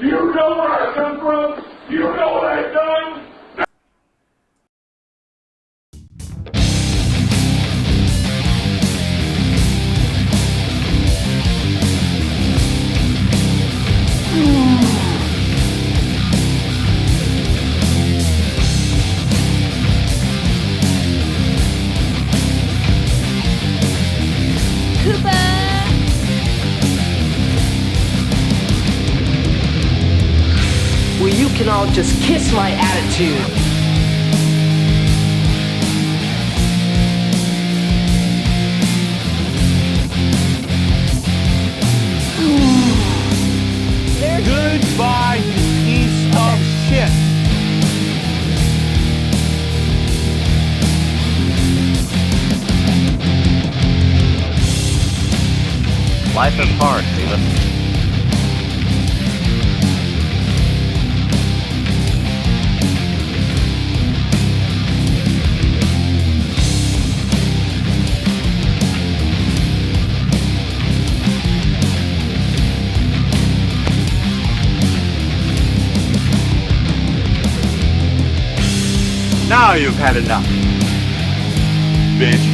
You know where I come from? You know what I've done? Well, you can all just kiss my attitude. Goodbye, you piece of shit. Life is hard, Steven. Now you've had enough, bitch.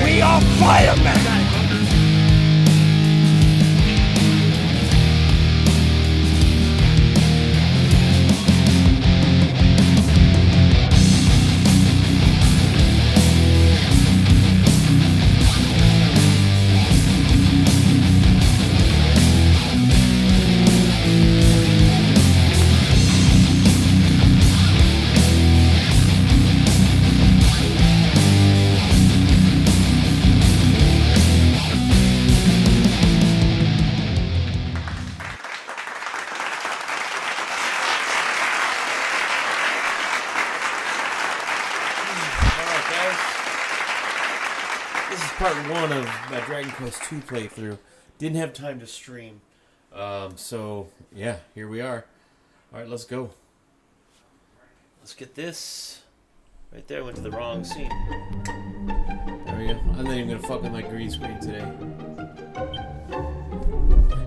We are firemen! Part 1 of my Dragon Quest II playthrough. Didn't have time to stream. So, yeah, here we are. Alright, let's go. Let's get this. Right there, I went to the wrong scene. There we go. I'm not even going to fuck with my green screen today.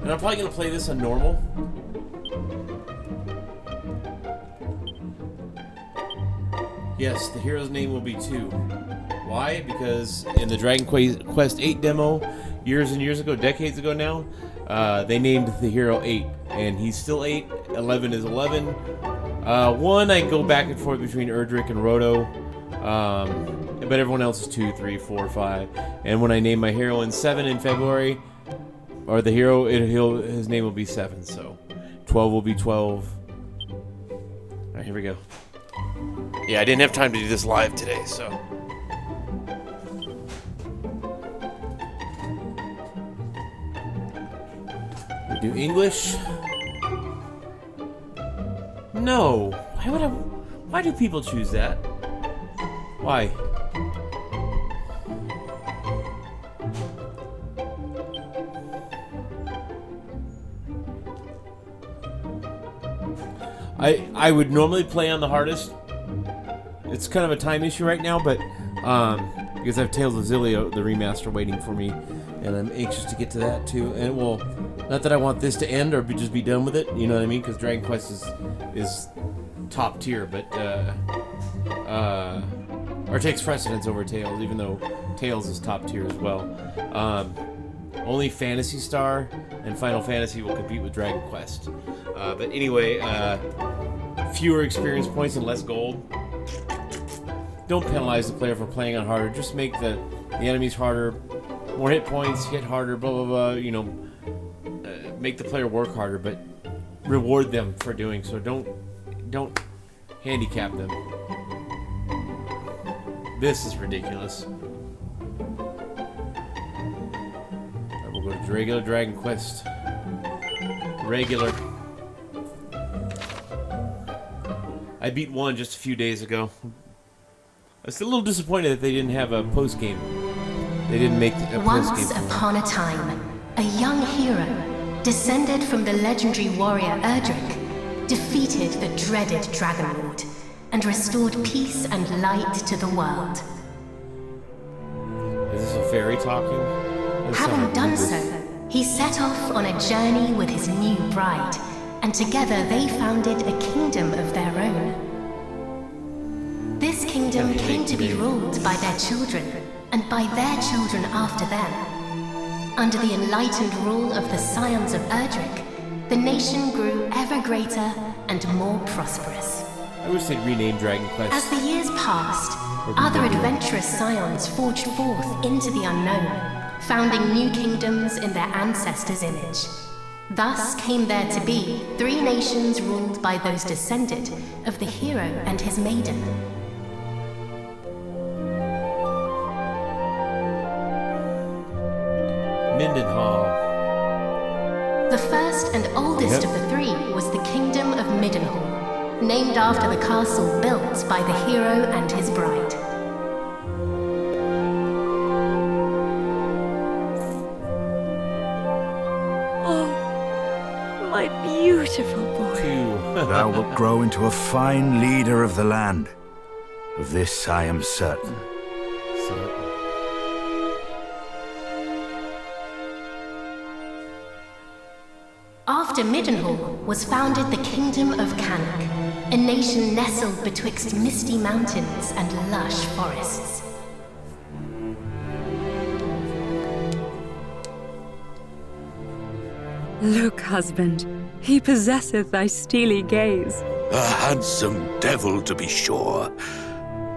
And I'm probably going to play this on normal. Yes, the hero's name will be 2. Why? Because in the Dragon Quest 8 demo, years and years ago, decades ago now, they named the hero 8. And he's still 8. 11 is 11. 1, I go back and forth between Erdrick and Roto. But everyone else is 2, 3, 4, 5. And when I name my hero in 7 in February, or the hero, his name will be 7. So 12 will be 12. Alright, here we go. Yeah, I didn't have time to do this live today, so... We do English? No. Why would I... Why do people choose that? Why? I would normally play on the hardest. It's kind of a time issue right now, but because I have Tales of Xillia, the remaster, waiting for me, and I'm anxious to get to that too. And well, not that I want this to end or just be done with it, you know what I mean? Because Dragon Quest is top tier, but or takes precedence over Tales, even though Tales is top tier as well. Only Phantasy Star and Final Fantasy will compete with Dragon Quest. But anyway, fewer experience points and less gold. Don't penalize the player for playing on harder. Just make the enemies harder, more hit points, hit harder, blah blah blah. You know, make the player work harder, but reward them for doing so. Don't handicap them. This is ridiculous. Alright, we'll go to regular Dragon Quest. Regular. I beat 1 just a few days ago. I was a little disappointed that they didn't have a post-game. They didn't make a post-game. Once upon a time, a young hero, descended from the legendary warrior Erdrick, defeated the dreaded Dragon Lord and restored peace and light to the world. fairy talking. Having done so, he set off on a journey with his new bride, and together they founded a kingdom of their own. This kingdom came to be ruled by their children, and by their children after them. Under the enlightened rule of the scions of Erdrick, the nation grew ever greater and more prosperous. I wish they'd rename Dragon Quest. As the years passed, other adventurous scions forged forth into the unknown, founding new kingdoms in their ancestors' image. Thus came there to be 3 nations ruled by those descended of the hero and his maiden. Mindenhall. The first and oldest of the 3 was the Kingdom of Mindenhall, named after the castle built by the hero and his bride. Oh, my beautiful boy. Thou wilt grow into a fine leader of the land. Of this I am certain. After Mindenhall was founded the Kingdom of Cannock, a nation nestled betwixt misty mountains and lush forests. Look, husband, he possesseth thy steely gaze. A handsome devil, to be sure.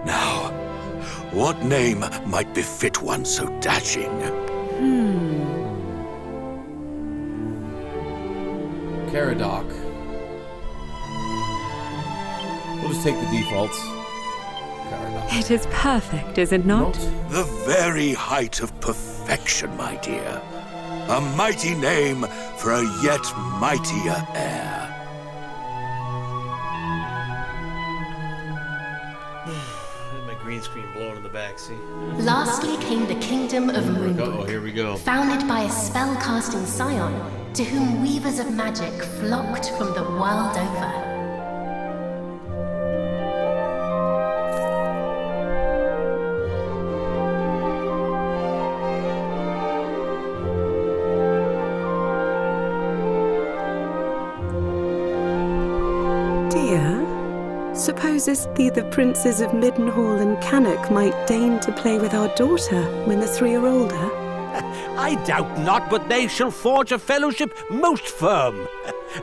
Now, what name might befit one so dashing? Caradoc. We'll just take the defaults. Caradoc. It is perfect, is it not? The very height of perfection, my dear. A mighty name for a yet mightier heir. My green screen blowing in the back, see? Lastly came the Kingdom of Moonbrook, Oh, here we go. founded by a spell-casting scion to whom weavers of magic flocked from the world over. Dear, supposest thee the princes of Mindenhall and Cannock might deign to play with our daughter when the 3 are older? I doubt not, but they shall forge a fellowship most firm,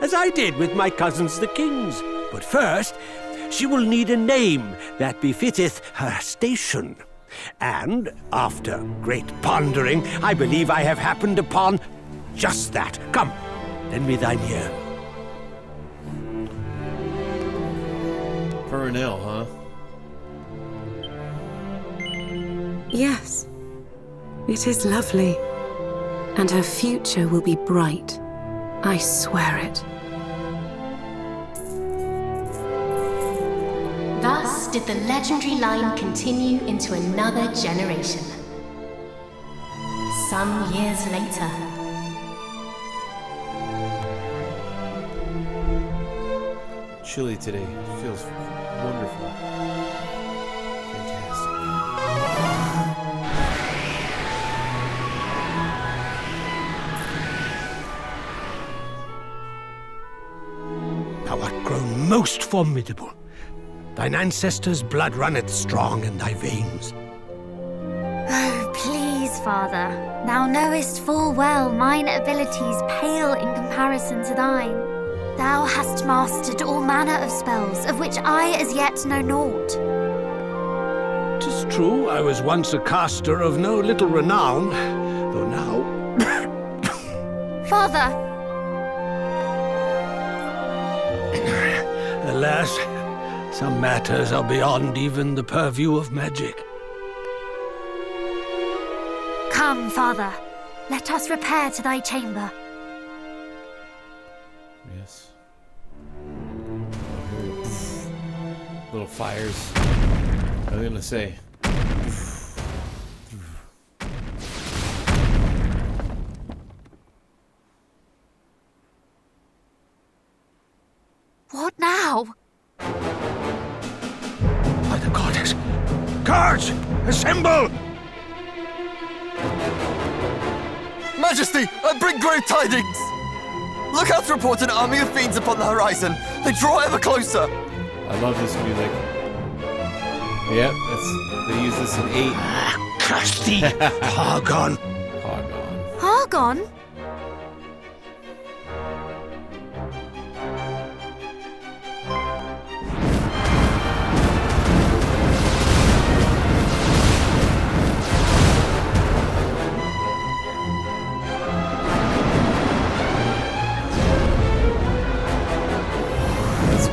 as I did with my cousins the kings. But first, she will need a name that befitteth her station. And, after great pondering, I believe I have happened upon just that. Come, lend me thine ear. Purnell, huh? Yes, it is lovely. And her future will be bright. I swear it. Thus did the legendary line continue into another generation. Some years later, Chilly today. It feels wonderful. Fantastic. Thou art grown most formidable. Thine ancestors' blood runneth strong in thy veins. Oh, please, Father. Thou knowest full well mine abilities pale in comparison to thine. Thou hast mastered all manner of spells, of which I as yet know naught. 'Tis true, I was once a caster of no little renown, though now... Father! Alas, some matters are beyond even the purview of magic. Come, Father. Let us repair to thy chamber. Yes. Oh, here we go. Little fires. I was gonna say. What now? By the goddess! Guards! Assemble! Majesty, I bring grave tidings! Look out to report an army of fiends upon the horizon. They draw ever closer. I love this music. Yep, they use this in 8. Curse thee, Hargon. Hargon?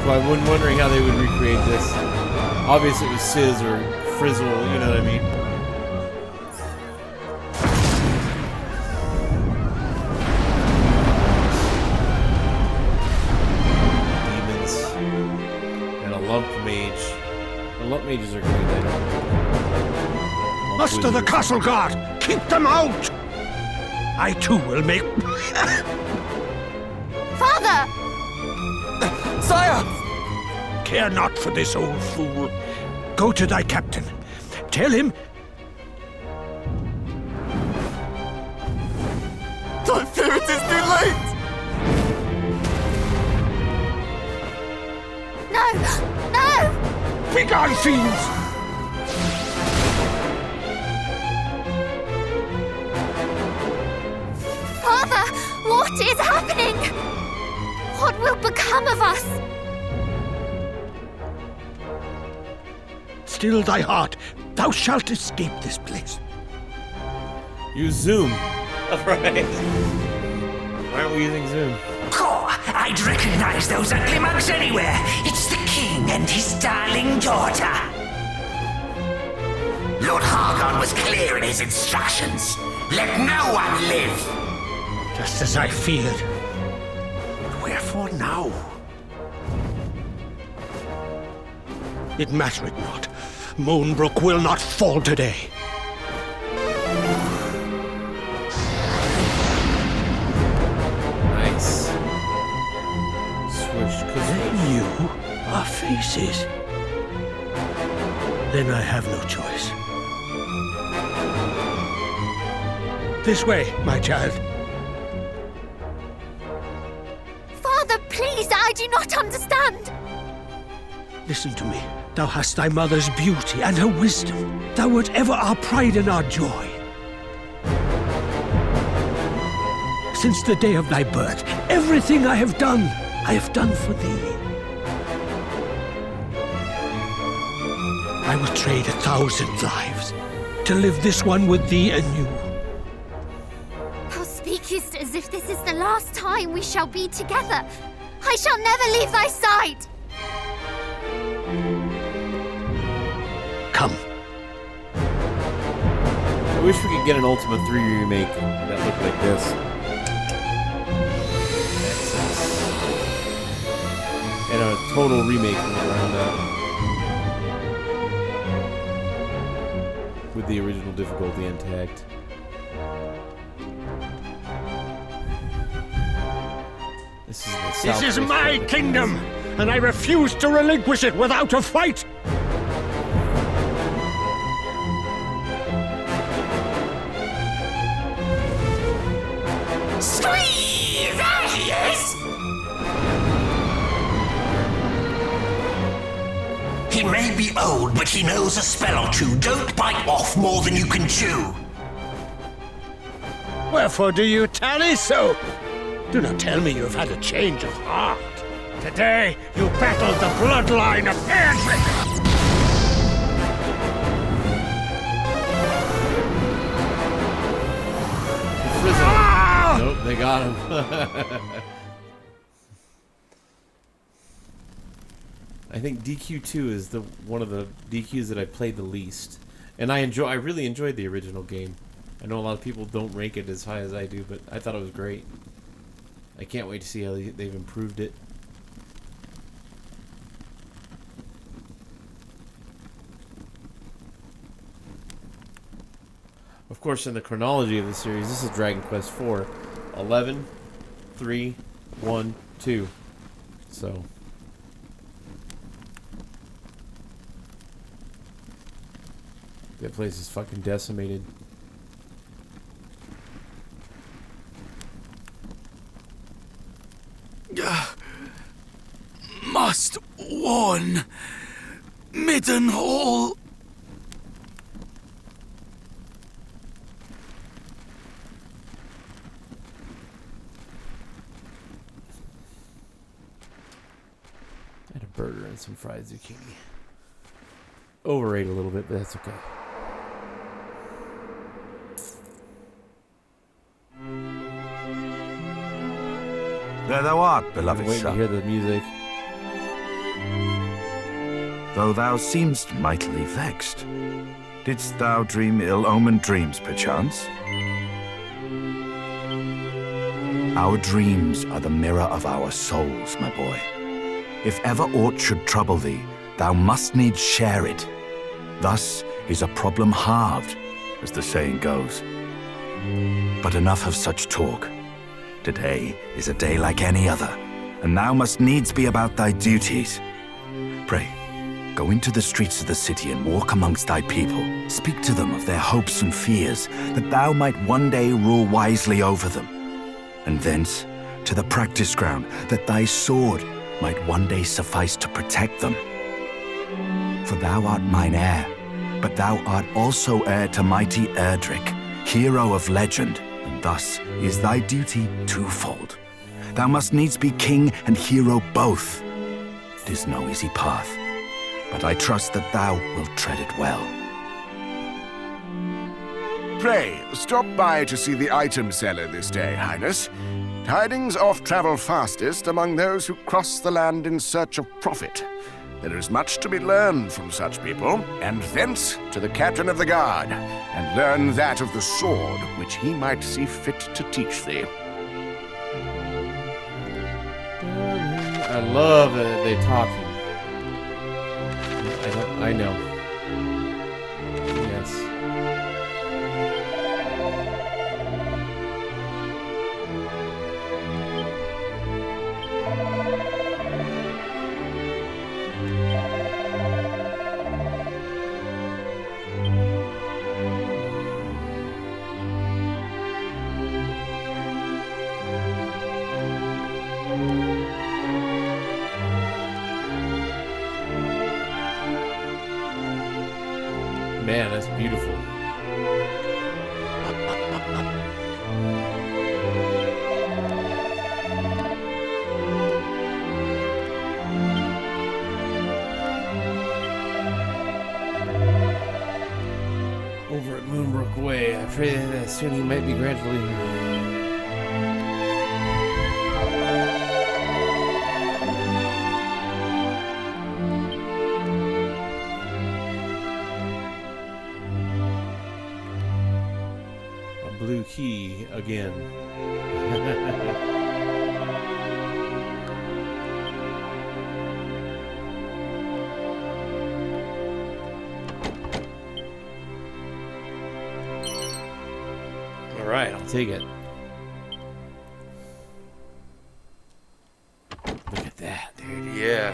I've been wondering how they would recreate this. Obviously it was Sizz or Frizzle, you know what I mean? Demons. And a lump mage. The lump mages are great, I don't. Muster the castle guard! Keep them out! I too will make... Father! Sire! Care not for this old fool. Go to thy captain. Tell him... I fear it is too late! No! No! Begone, fiends! Father! What is happening? What will become of us? Still thy heart. Thou shalt escape this place. Use Zoom. Alright. Why aren't we using Zoom? Oh, I'd recognize those ugly mugs anywhere. It's the king and his darling daughter. Lord Hargon was clear in his instructions. Let no one live. Just as I feared. Wherefore now? It mattereth not. Moonbrook will not fall today. Nice. Swish, Then you are faces. Then I have no choice. This way, my child. Father, please, I do not understand. Listen to me. Thou hast thy mother's beauty and her wisdom. Thou wert ever our pride and our joy. Since the day of thy birth, everything I have done for thee. I would trade 1,000 lives to live this one with thee anew. Thou speakest as if this is the last time we shall be together. I shall never leave thy side. Come. I wish we could get an Ultima 3 remake that looked like this. And a total remake around that. With the original difficulty intact. This is my kingdom, and I refuse to relinquish it without a fight. Squeeze! There he is! He may be old, but he knows a spell or two. Don't bite off more than you can chew. Wherefore do you tarry so? Do not tell me you have had a change of heart. Today, you battled the bloodline of Edric! Ah! Nope, they got him. I think DQ2 is one of the DQs that I played the least, and I really enjoyed the original game. I know a lot of people don't rank it as high as I do, but I thought it was great. I can't wait to see how they've improved it. Of course, in the chronology of the series, this is Dragon Quest IV. 11, 3, 1, 2. So... that place is fucking decimated. born. Mindenhall. I had a burger and some fried zucchini. Overrated a little bit, but that's okay. There thou art, I'm beloved waiting to son. hear the music. Though thou seemst mightily vexed, didst thou dream ill-omened dreams, perchance? Our dreams are the mirror of our souls, my boy. If ever aught should trouble thee, thou must needs share it. Thus is a problem halved, as the saying goes. But enough of such talk. Today is a day like any other, and thou must needs be about thy duties. Pray, go into the streets of the city and walk amongst thy people. Speak to them of their hopes and fears, that thou might one day rule wisely over them. And thence to the practice ground, that thy sword might one day suffice to protect them. For thou art mine heir, but thou art also heir to mighty Erdrick, hero of legend, and thus is thy duty twofold. Thou must needs be king and hero both. 'Tis no easy path, but I trust that thou wilt tread it well. Pray, stop by to see the item seller this day, Highness. Tidings oft travel fastest among those who cross the land in search of profit. There is much to be learned from such people, and thence to the captain of the guard, and learn that of the sword which he might see fit to teach thee. I love that they talking. I know. Yes. Man, that's beautiful. Over at Moonbrook Way, I pray that soon he might be granted leave. Blue key again. All right, I'll take it. Look at that, dude. Yeah.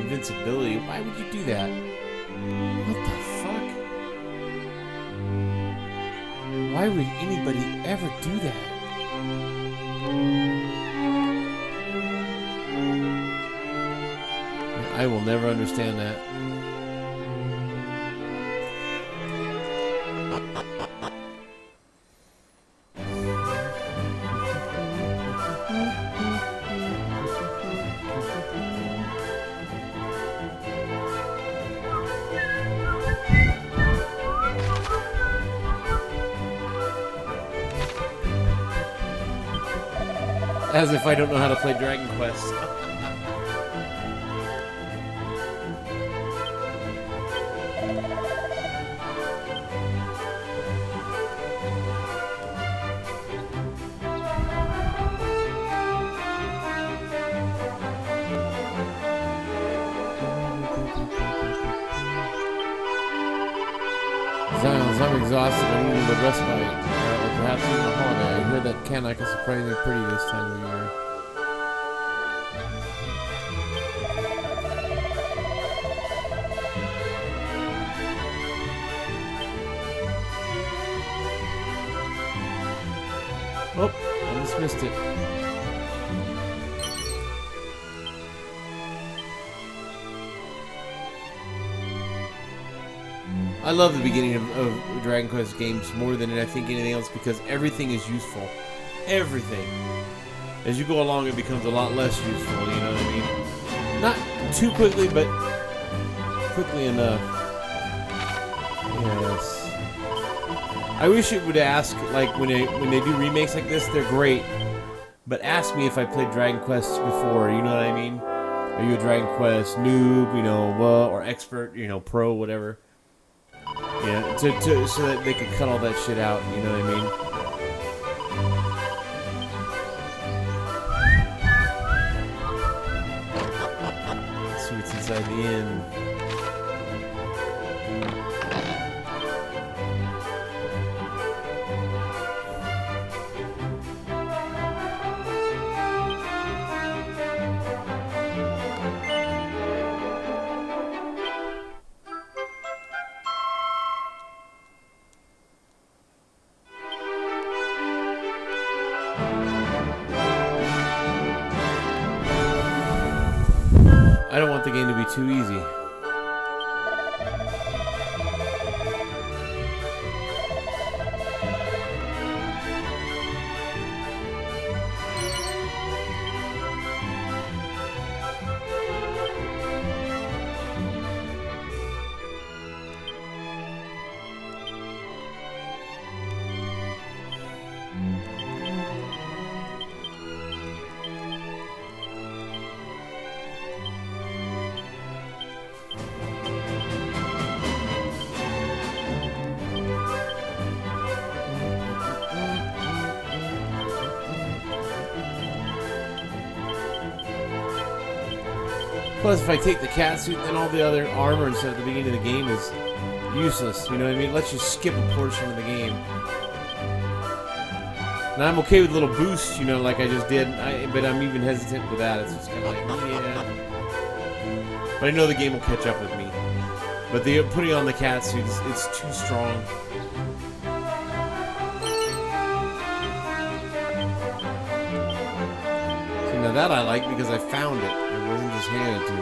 Invincibility? Why would you do that? What the fuck? Why would anybody ever do that? I will never understand that. As if I don't know how to play Dragon Quest. Zions, I'm exhausted. I need a little respite. Or perhaps even a holiday. I hear that Cannock is surprisingly pretty this time of year. Oh, almost missed it. I love the beginning of Dragon Quest games more than I think anything else because everything is useful. Everything. As you go along, it becomes a lot less useful, you know what I mean? Not too quickly, but quickly enough. Yes. I wish it would ask, like, when they do remakes like this, they're great. But ask me if I played Dragon Quest before, you know what I mean? Are you a Dragon Quest noob, you know, or expert, you know, pro, whatever. Yeah, so that they could cut all that shit out, you know what I mean? Let's see what's inside the inn. I don't want the game to be too easy. Plus, if I take the catsuit, then all the other armor instead at the beginning of the game is useless. You know what I mean? Let's just skip a portion of the game. And I'm okay with little boosts, you know, like I just did. But I'm even hesitant with that. It's just kind of like, yeah. But I know the game will catch up with me. But putting on the catsuit, it's too strong. So now that I like because I found it. It wasn't just handed to me.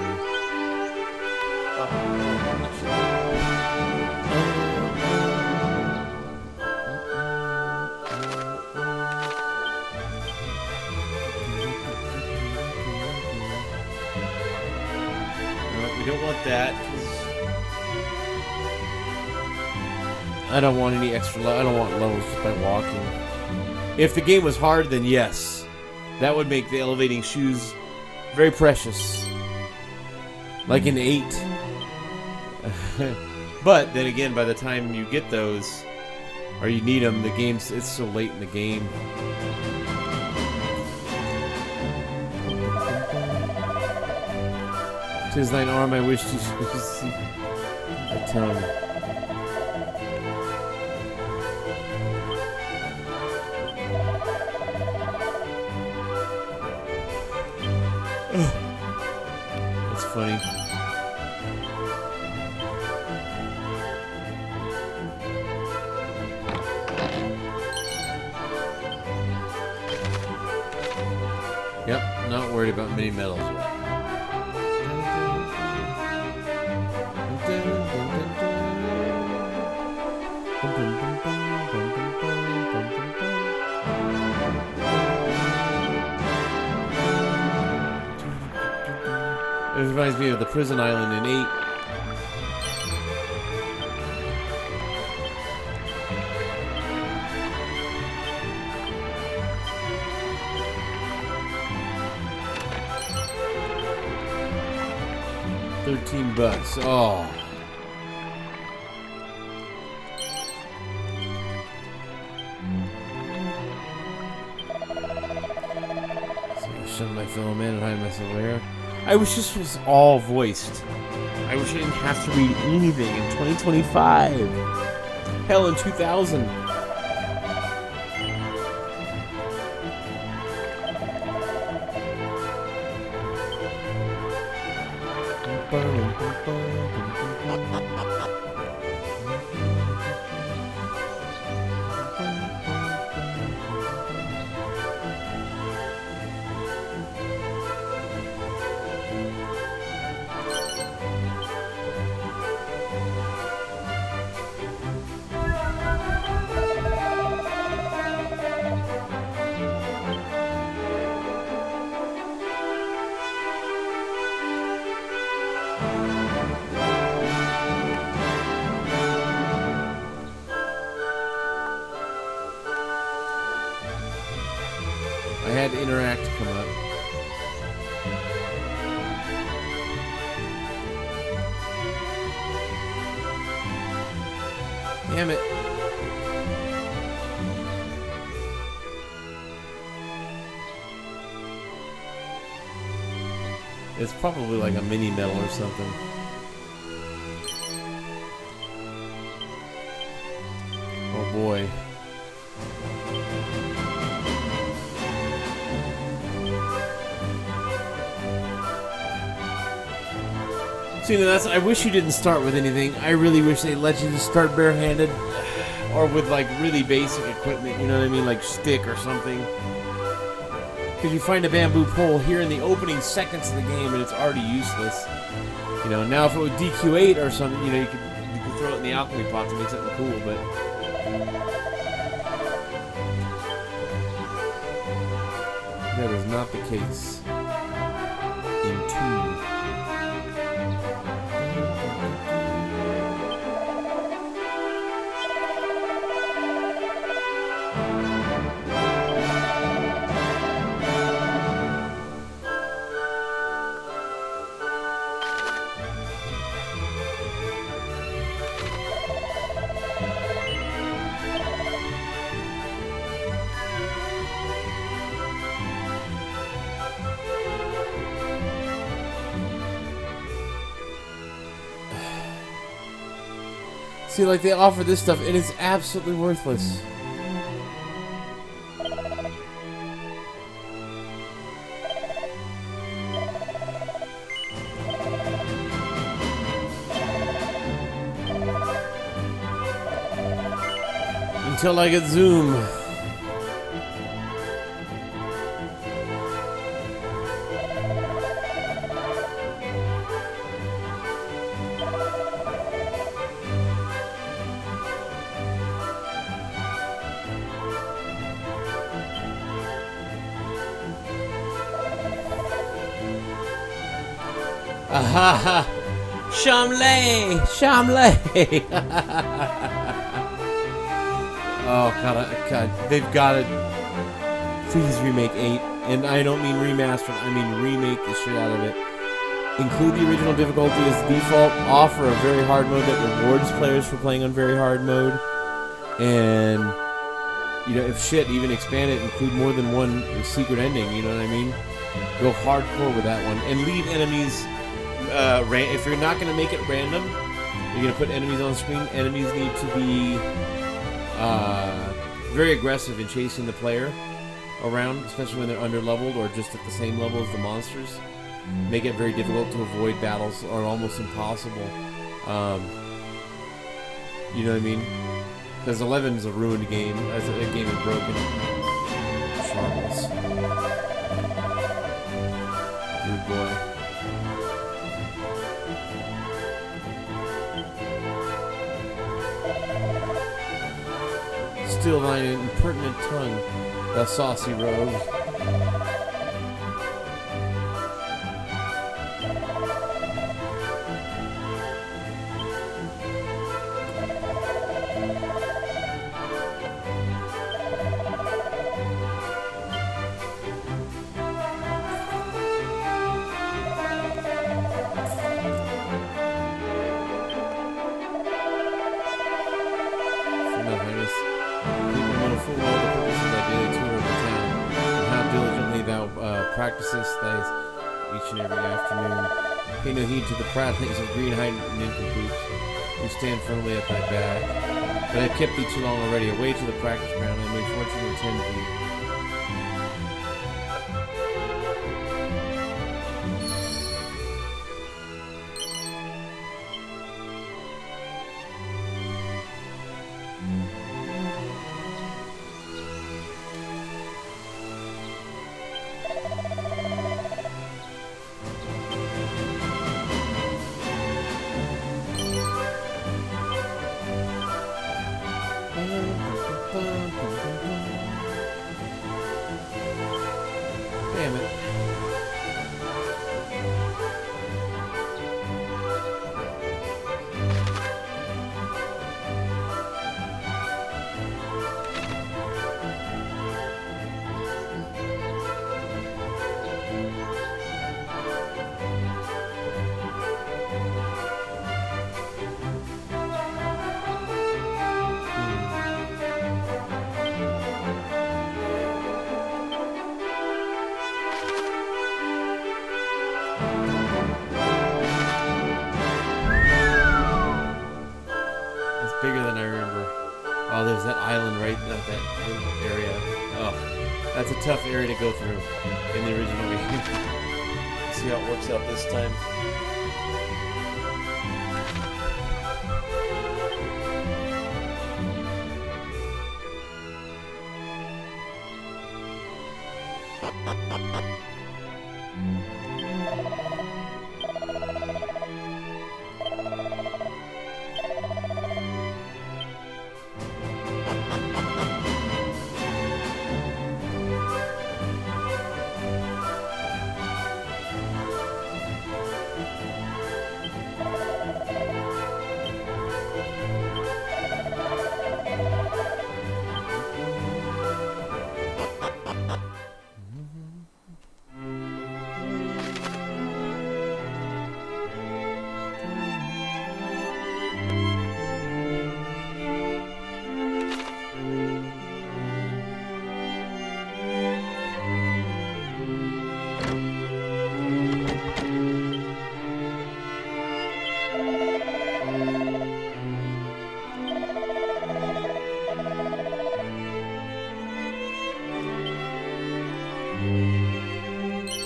No, we don't want that. I don't want any extra. I don't want levels just by walking. If the game was hard, then yes, that would make the elevating shoes very precious, like in 8. But then again, by the time you get those, or you need them, it's so late in the game. "'Tis thine arm I wish to see thy tongue." That's funny. Yep, not worried about mini medals yet. It reminds me of the prison island in 8. $13. Oh. So shove my fellow man and hide myself there. I wish this was all voiced. I wish I didn't have to read anything in 2025. Hell in 2000. I had Interact come up. Damn it. It's probably like a mini medal or something. Oh boy. See, I wish you didn't start with anything. I really wish they let you just start barehanded. Or with like really basic equipment, you know what I mean? Like stick or something. Because you find a bamboo pole here in the opening seconds of the game and it's already useless. You know, now if it was DQ8 or something, you know, you could throw it in the alchemy pot to make something cool, but... that is not the case. In 2. See, like, they offer this stuff, and it's absolutely worthless. Until I get Zoom. Ahaha! Shamlay! Shamlay! Oh God, they've got to please remake 8, and I don't mean remaster, I mean remake the shit out of it. Include the original difficulty as default, offer a very hard mode that rewards players for playing on very hard mode, and, you know, if shit, even expand it, include more than one secret ending, you know what I mean? Go hardcore with that one, and leave enemies, if you're not going to make it random, you're going to put enemies on the screen, enemies need to be very aggressive in chasing the player around, especially when they're under-leveled or just at the same level as the monsters. Make it very difficult to avoid battles, or almost impossible. You know what I mean? Because 11 is a ruined game, as a game of broken sharpness. Good boy. Still thine impertinent tongue, thou saucy rogue. Practices thy each and every afternoon. Pay no heed to the prattlings of green-hided nincompoops who stand firmly at thy back. But I've kept thee too long already. Away to the practice ground, and may fortune attend thee. Damn it. Bigger than I remember. Oh, there's that island right in that area. Oh, that's a tough area to go through in the original game. See how it works out this time.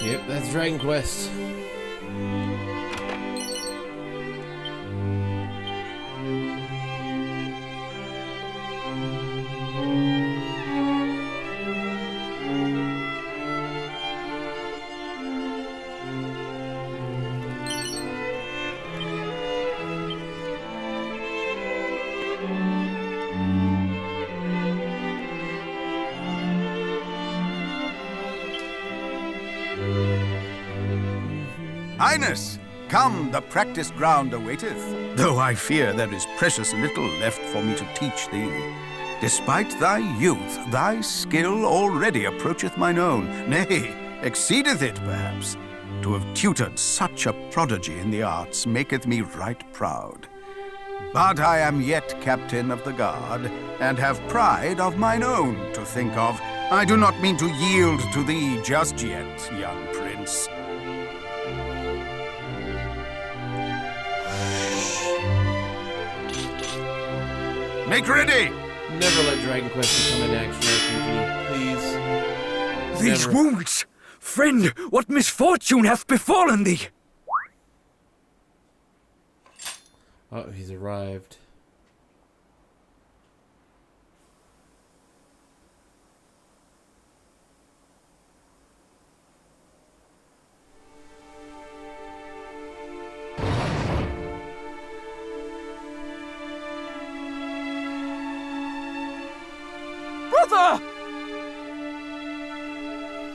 Yep, that's Dragon Quest. Highness, come, the practice ground awaiteth, though I fear there is precious little left for me to teach thee. Despite thy youth, thy skill already approacheth mine own, nay, exceedeth it, perhaps. To have tutored such a prodigy in the arts maketh me right proud. But I am yet captain of the guard, and have pride of mine own to think of. I do not mean to yield to thee just yet, young prince. Make ready! Never let Dragon Quest become an action RPG, please. These wounds! Friend, what misfortune hath befallen thee? Oh, he's arrived. Brother!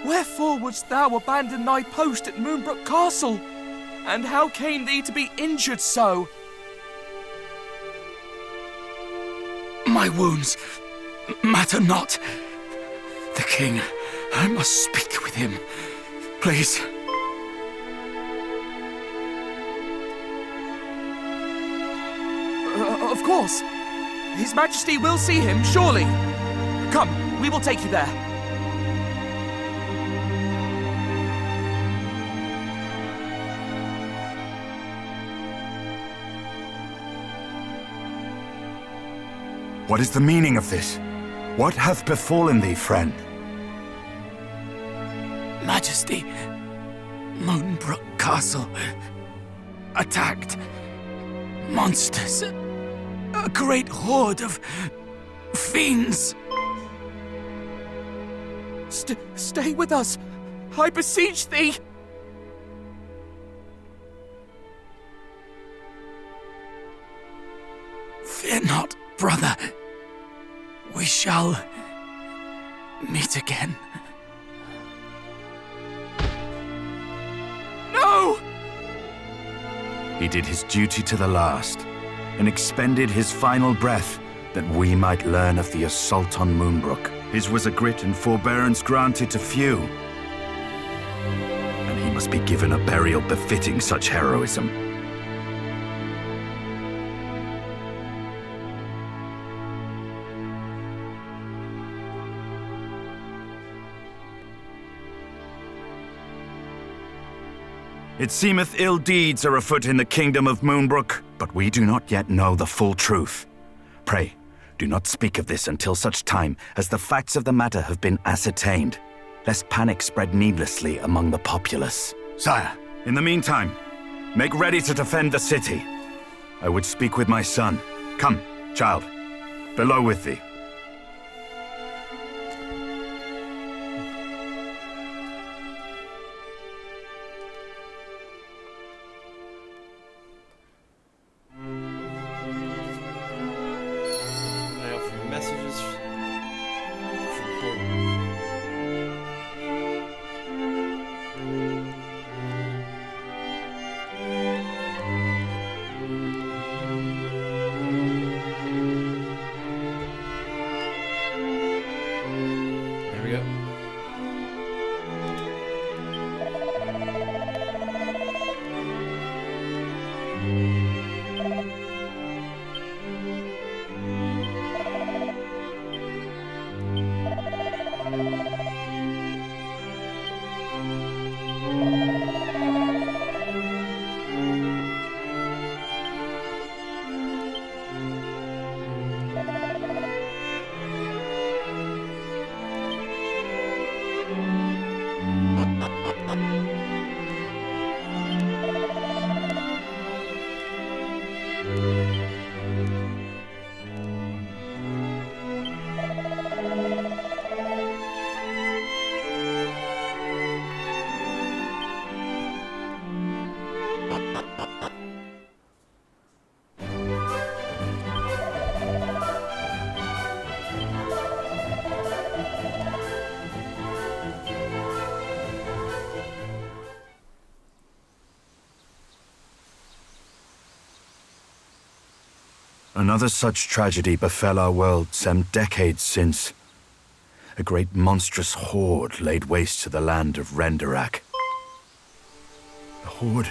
Wherefore wouldst thou abandon thy post at Moonbrook Castle? And how came thee to be injured so? My wounds matter not. The king, I must speak with him. Please. Of course. His Majesty will see him, surely. Come, we will take you there. What is the meaning of this? What hath befallen thee, friend? Majesty, Moonbrook Castle attacked. Monsters. A great horde of fiends. Stay with us. I beseech thee. Fear not, brother. We shall meet again. No! He did his duty to the last, and expended his final breath that we might learn of the assault on Moonbrook. His was a grit and forbearance granted to few, and he must be given a burial befitting such heroism. It seemeth ill deeds are afoot in the kingdom of Moonbrook, but we do not yet know the full truth. Pray, do not speak of this until such time as the facts of the matter have been ascertained, lest panic spread needlessly among the populace. Sire, in the meantime, make ready to defend the city. I would speak with my son. Come, child, below with thee. Another such tragedy befell our world some decades since. A great monstrous horde laid waste to the land of Renderak. The horde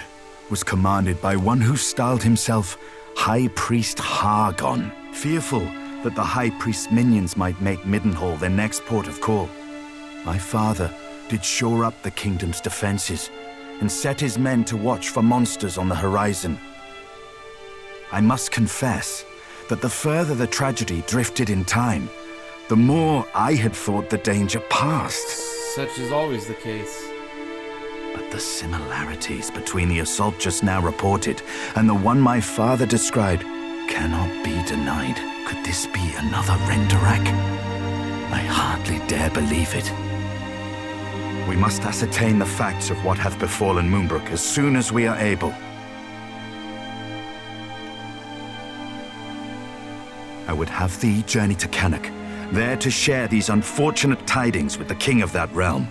was commanded by one who styled himself High Priest Hargon, fearful that the High Priest's minions might make Mindenhall their next port of call. My father did shore up the kingdom's defenses and set his men to watch for monsters on the horizon. I must confess that the further the tragedy drifted in time, the more I had thought the danger past. Such is always the case. But the similarities between the assault just now reported and the one my father described cannot be denied. Could this be another Renderak? I hardly dare believe it. We must ascertain the facts of what hath befallen Moonbrook as soon as we are able. I would have thee journey to Cannock, there to share these unfortunate tidings with the king of that realm.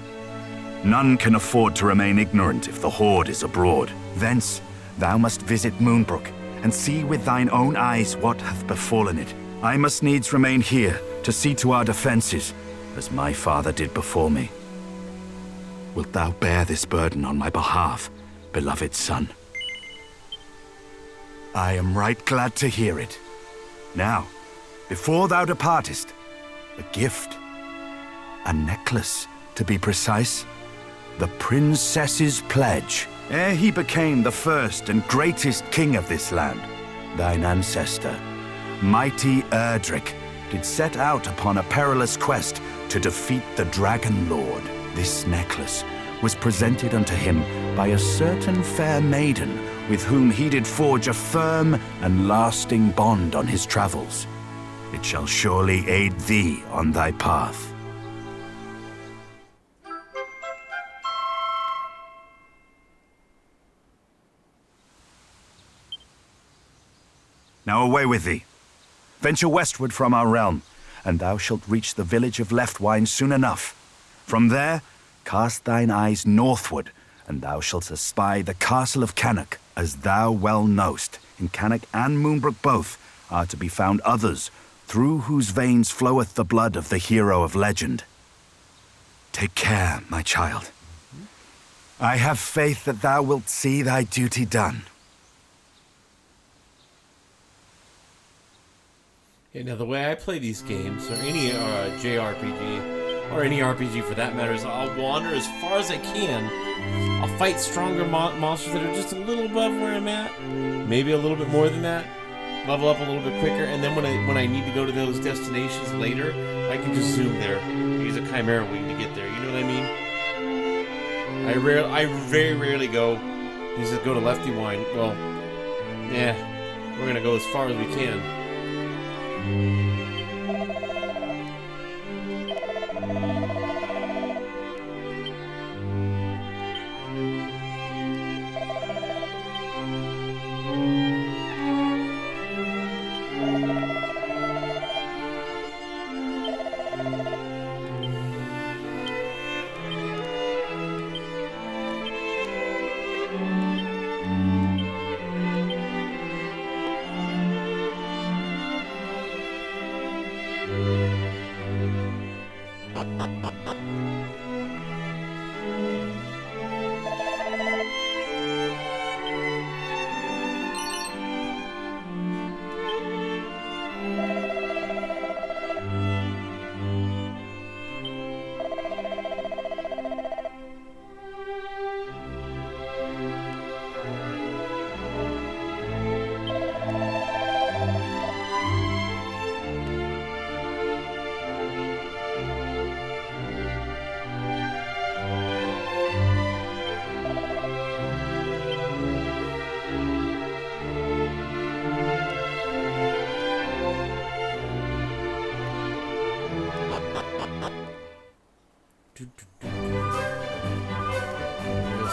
None can afford to remain ignorant if the horde is abroad. Thence thou must visit Moonbrook, and see with thine own eyes what hath befallen it. I must needs remain here to see to our defenses, as my father did before me. Wilt thou bear this burden on my behalf, beloved son? I am right glad to hear it. Now, before thou departest, a gift. A necklace, to be precise. The princess's pledge. Ere he became the first and greatest king of this land, thine ancestor, mighty Erdrick, did set out upon a perilous quest to defeat the Dragon Lord. This necklace was presented unto him by a certain fair maiden with whom he did forge a firm and lasting bond on his travels. It shall surely aid thee on thy path. Now away with thee. Venture westward from our realm, and thou shalt reach the village of Leftwyne soon enough. From there, cast thine eyes northward, and thou shalt espy the castle of Cannock. As thou well knowst, in Cannock and Moonbrook both are to be found others, through whose veins floweth the blood of the hero of legend. Take care, my child. I have faith that thou wilt see thy duty done. Yeah, now the way I play these games, or any JRPG, or any RPG for that matter, is I'll wander as far as I can. I'll fight stronger monsters that are just a little above where I'm at, maybe a little bit more than that, level up a little bit quicker, and then when I need to go to those destinations later, I can just zoom there, use a Chimera Wing to get there, you know what I mean? I very rarely go to Leftwyne. Well, yeah, we're gonna go as far as we can.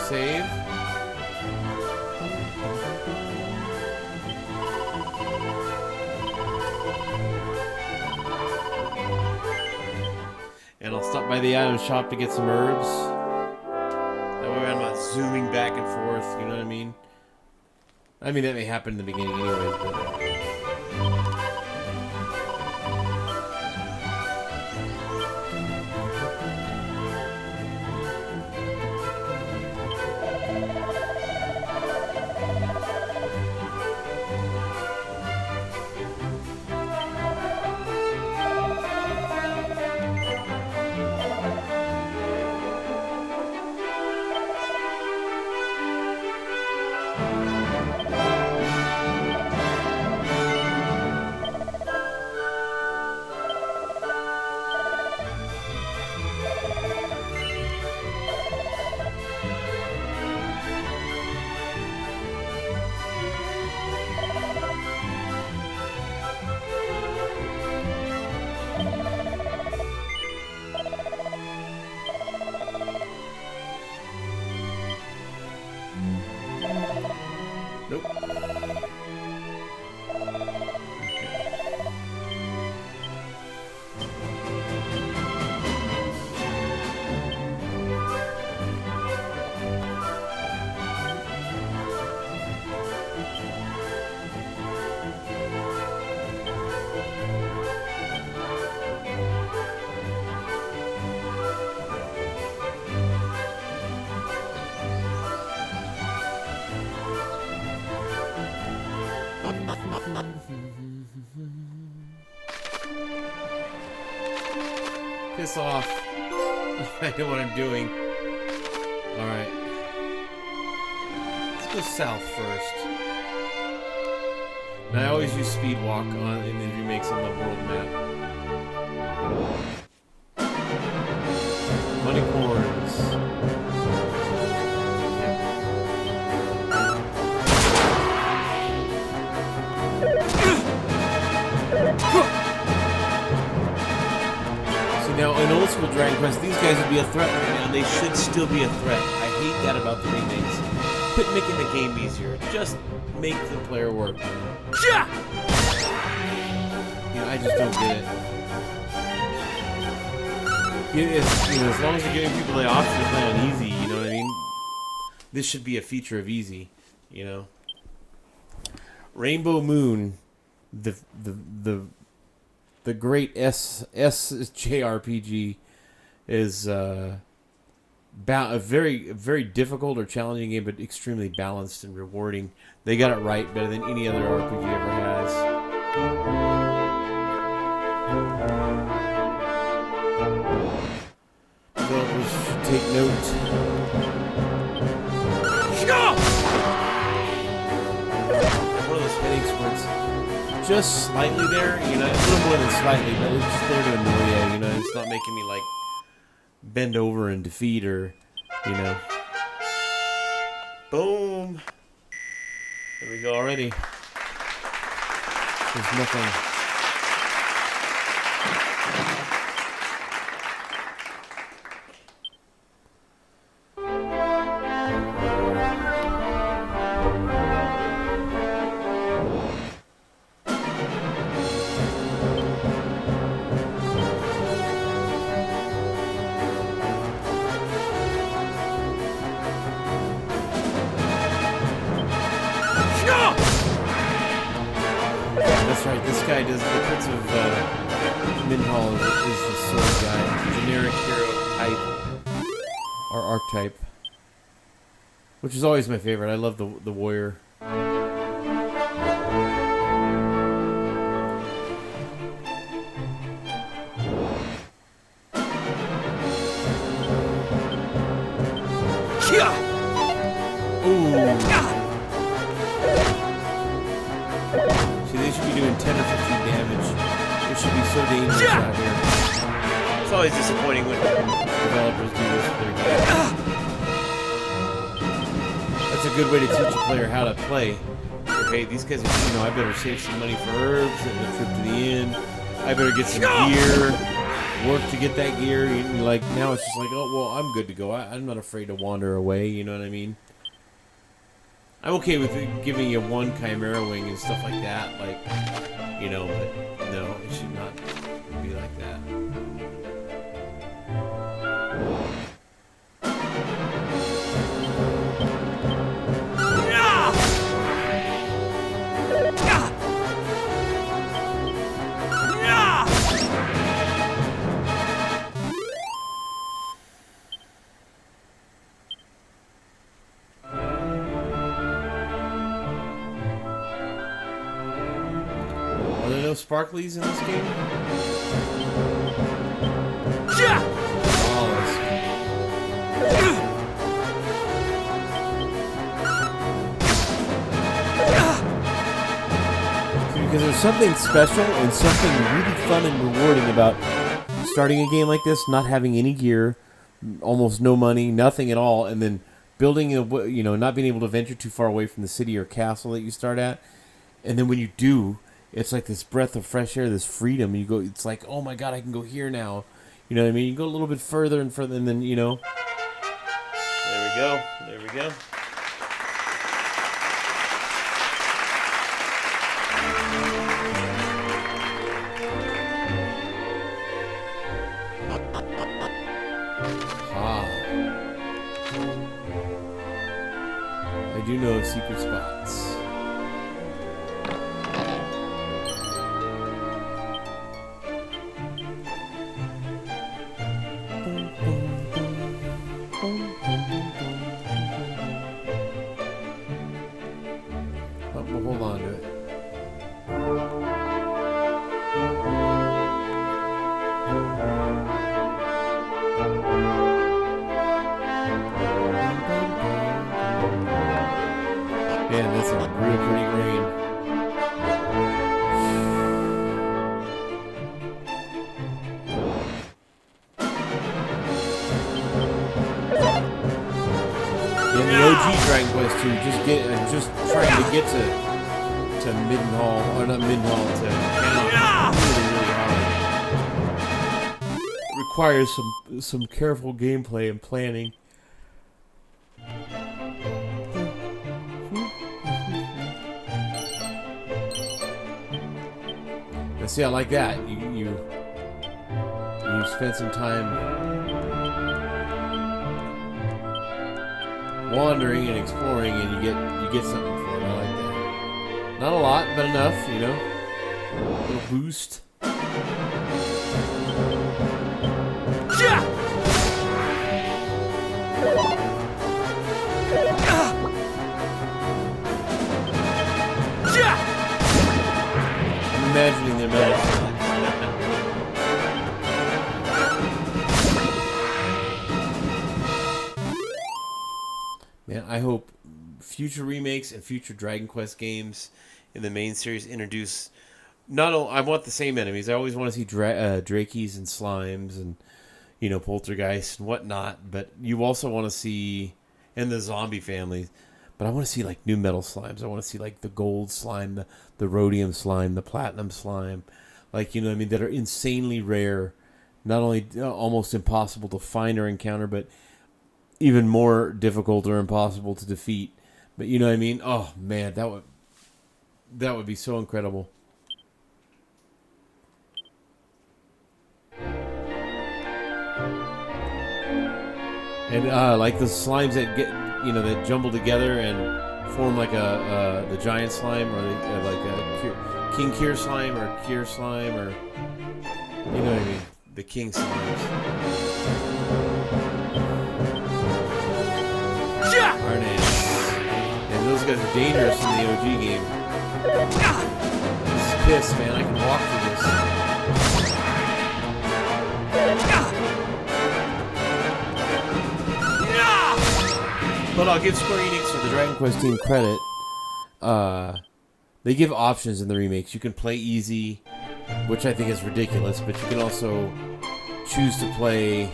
Save. And I'll stop by the item shop to get some herbs. That way I'm not zooming back and forth, you know what I mean? I mean, that may happen in the beginning anyways, but... Piss off. I know what I'm doing. Alright. Let's go south first. And I always use speed walk in the remakes on the world map. Money corns. See, now in old school Dragon Quest, these guys would be a threat right now. They should still be a threat. I hate that about the remakes. Quit making the game easier. Just make the player work. Yeah, I just don't get it. As long as you're giving people the option to play on easy, you know what I mean? This should be a feature of easy, you know? Rainbow Moon, the great SJRPG, is a very difficult or challenging game, but extremely balanced and rewarding. They got it right better than any other RPG ever has. Developers should take note. One of those headaches where it's just slightly there, you know, a little more than slightly, but it's just there to annoy you, you know, it's not making me like bend over in defeat or, you know. Boom! There we go already. There's nothing. That's right, this guy does, the Prince of Mindenhall is the sword guy. Generic hero type. Or archetype. Which is always my favorite. I love the warrior. See, they should be doing 10 or 15 damage. It should be so dangerous out here. It's always disappointing when developers do this with their games. That's a good way to teach a player how to play. Okay, these guys are, you know, I better save some money for herbs and the trip to the inn. I better get some gear, work to get that gear. Like, now it's just like, oh, well, I'm good to go. I'm not afraid to wander away, you know what I mean? I'm okay with giving you one Chimera wing and stuff like that, like, you know, but no, it should not be like that. Are there no sparklies in this game? Because there's something special and something really fun and rewarding about starting a game like this, not having any gear, almost no money, nothing at all, and then building a, you know, not being able to venture too far away from the city or castle that you start at, and then when you do, it's like this breath of fresh air, this freedom. You go, it's like, oh my god, I can go here now. You know what I mean? You go a little bit further and further, and then, you know. There we go. There we go. Ah. I do know secret spots. Hold on to it. Man, that's a real pretty green. the OG Dragon Quest 2, just trying to get to Mindenhall, or not Mindenhall, to Cannock, really hard. It requires some careful gameplay and planning. Now see, I like that. You spend some time wandering and exploring, and you get something for it. I like that. Not a lot, but enough, you know. A little boost. I'm imagining the amount of Man, I hope future remakes and future Dragon Quest games in the main series introduce not only I want the same enemies. I always want to see Drakies and Slimes and Poltergeists and whatnot, but you also want to see and the zombie families. But I want to see like new metal slimes. I want to see like the gold slime, the rhodium slime, the platinum slime, like that are insanely rare, not only almost impossible to find or encounter, but even more difficult or impossible to defeat. But you know what I mean? Oh man, that would be so incredible. And like the slimes that get that jumble together and form like the giant slime, or like a King Kier slime or Kier slime, or you know what I mean, the king slimes. Arnaz. And those guys are dangerous in the OG game. This is piss, man. I can walk through this. But I'll give Square Enix or the Dragon Quest team credit. They give options in the remakes. You can play easy, which I think is ridiculous, but you can also choose to play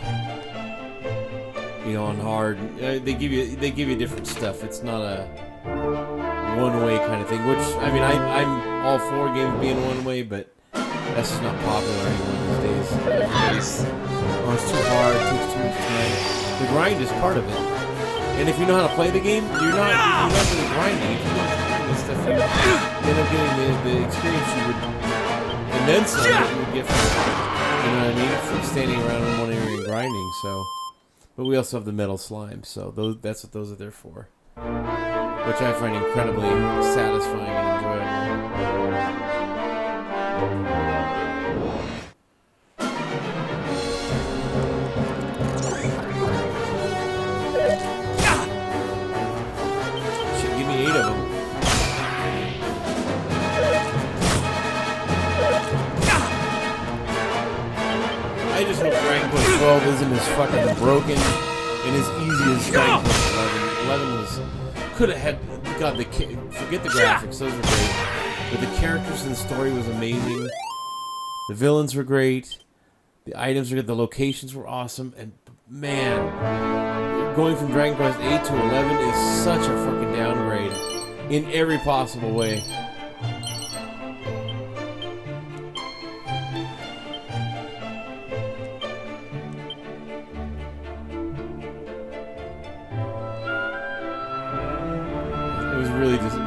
on hard. They give you different stuff. It's not a one-way kind of thing, which I'm all for games being one way, but that's just not popular anymore these days. Everybody's, it's too hard, it takes too much time. The grind is part of it. And if you know how to play the game, you're not really grinding. If you don't grind this stuff, you end up getting the experience you would, and then some that you would get from, from standing around in one area and grinding. So, but we also have the metal slime, so that's what those are there for, which I find incredibly satisfying and enjoyable. I just hope Dragon Quest 12 isn't as fucking broken and as easy as Dragon Quest 11. 11 could have had, God, forget the graphics, those were great. But the characters and the story was amazing. The villains were great. The items were good. The locations were awesome. And man, going from Dragon Quest 8 to 11 is such a fucking downgrade in every possible way.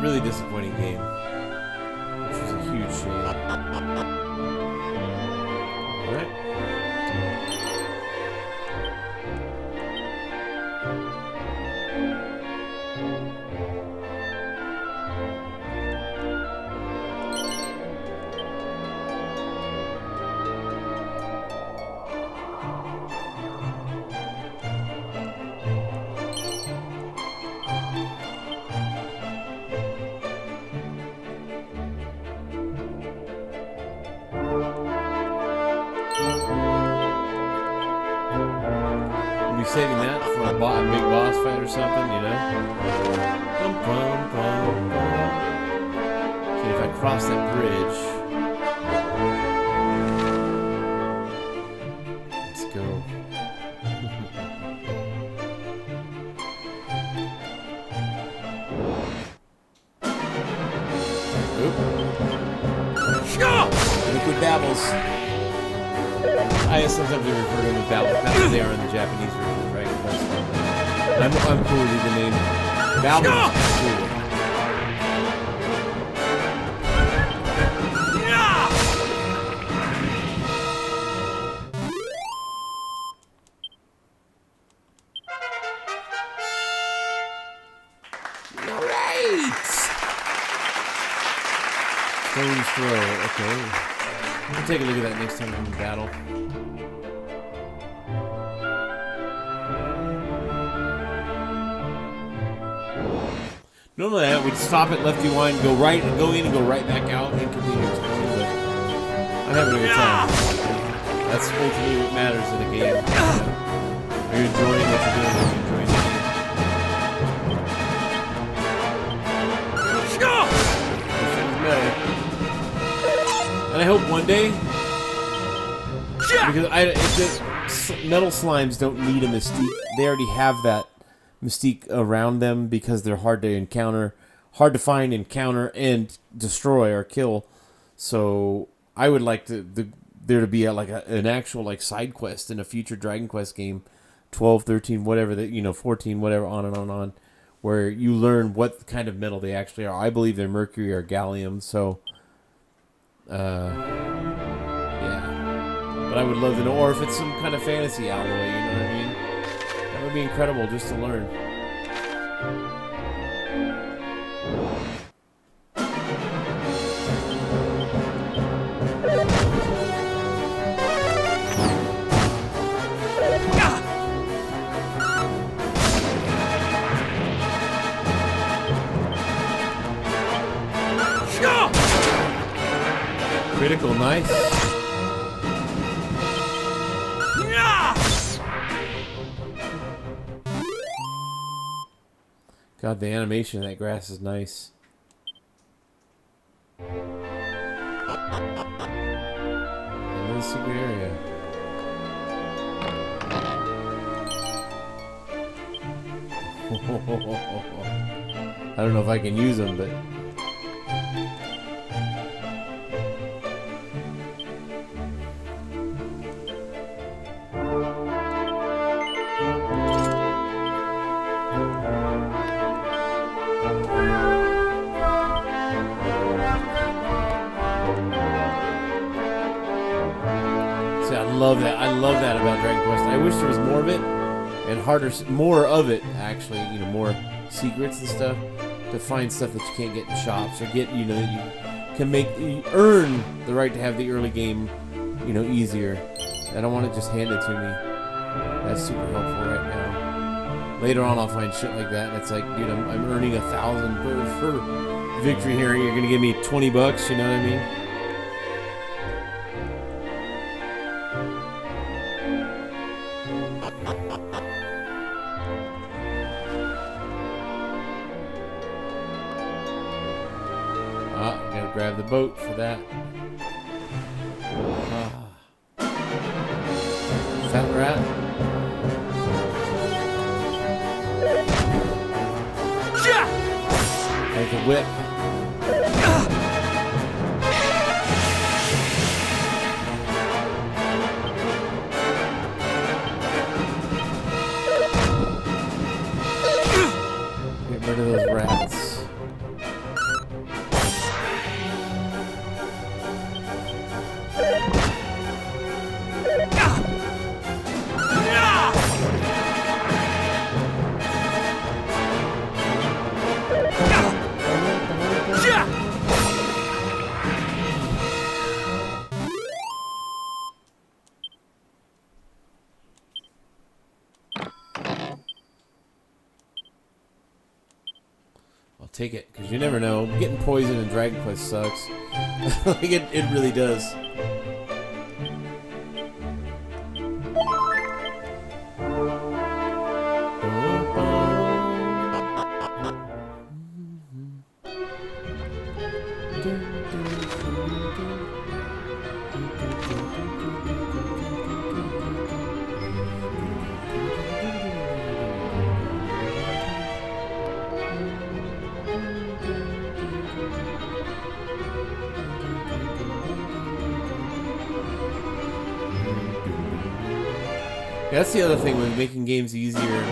Really disappointing game, which was a huge shame. All right. Saving that for a big boss fight or something, Bum, bum, bum, bum. See, if I cross that bridge, let's go. liquid babbles. I sometimes refer to them as babbles. That's what they are in the Japanese version of Dragon Quest. I'm cool with the name. Babbles is cool. Stone's Throw, okay. We'll take a look at that next time in battle. Normally we'd stop at Leftwyne, go right and go in and go right back out and continue exploring, but I'm having a good time. That's ultimately what matters in a game. Are you enjoying what you're doing? Are you enjoying the game? And I hope one day, because metal slimes don't need a mystique. They already have that mystique around them because they're hard to encounter, hard to find, encounter, and destroy or kill. So I would like there to be an actual side quest in a future Dragon Quest game, 12, 13, whatever 14, whatever, on and on and on, where you learn what kind of metal they actually are. I believe they're mercury or gallium. So. Yeah, but I would love to know, or if it's some kind of fantasy alloy, you know what I mean? That would be incredible just to learn. Critical, nice. God, the animation of that grass is nice. Another secret area. I don't know if I can use them, but... I love that about Dragon Quest. I wish there was more of it, and more of it, actually, more secrets and stuff, to find stuff that you can't get in shops, or get, that you can earn the right to have the early game, easier. I don't want it just handed to me. That's super helpful right now. Later on, I'll find shit like that, and it's like, dude, I'm earning 1,000 for victory here, and you're gonna give me $20, you know what I mean? Grab the boat for that. Fat rat. Like a whip. Get rid of those rats. Take it, because you never know. Getting poisoned in Dragon Quest sucks. Like it really does. That's the other thing with making games easier,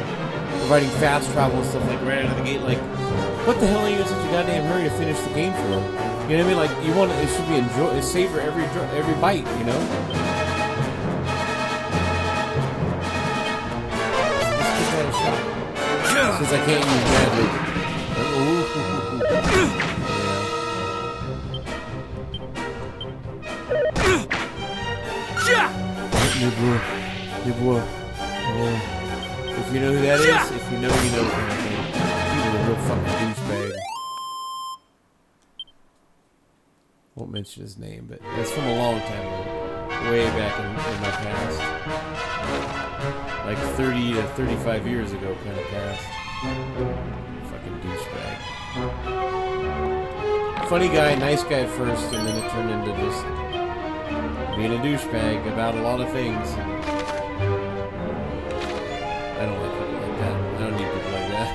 providing fast travel and stuff like right out of the gate. Like, what the hell are you in such a goddamn hurry to finish the game for? You know what I mean? Like, you want it should be savor every bite. You know. Let's give that a shot. Since I can't use magic. If you know who that is, if you know, you know. He's a real fucking douchebag. Won't mention his name, but that's from a long time ago. Way back in my past. Like 30 to 35 years ago, kind of past. Fucking douchebag. Funny guy, nice guy at first, and then it turned into just being a douchebag about a lot of things. I don't like people like that. I don't need people like that.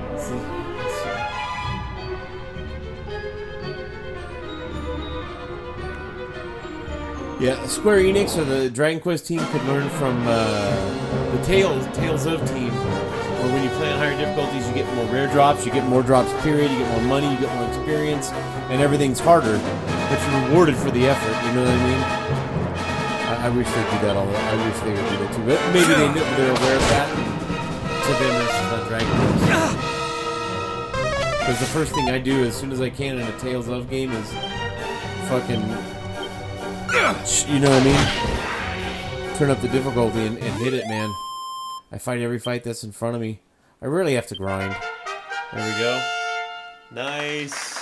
Let's see. Yeah, Square Enix or the Dragon Quest team could learn from the Tales of team, where when you play on higher difficulties, you get more rare drops, you get more drops, period, you get more money, you get more experience, and everything's harder, but you're rewarded for the effort, you know what I mean? I wish they'd do that all the I wish they would do that too, but maybe they're aware of that, and to them it's just not Dragon Quest. Because the first thing I do as soon as I can in a Tales of game is fucking, you know what I mean? Turn up the difficulty and hit it, man. I fight every fight that's in front of me. I really have to grind. There we go. Nice.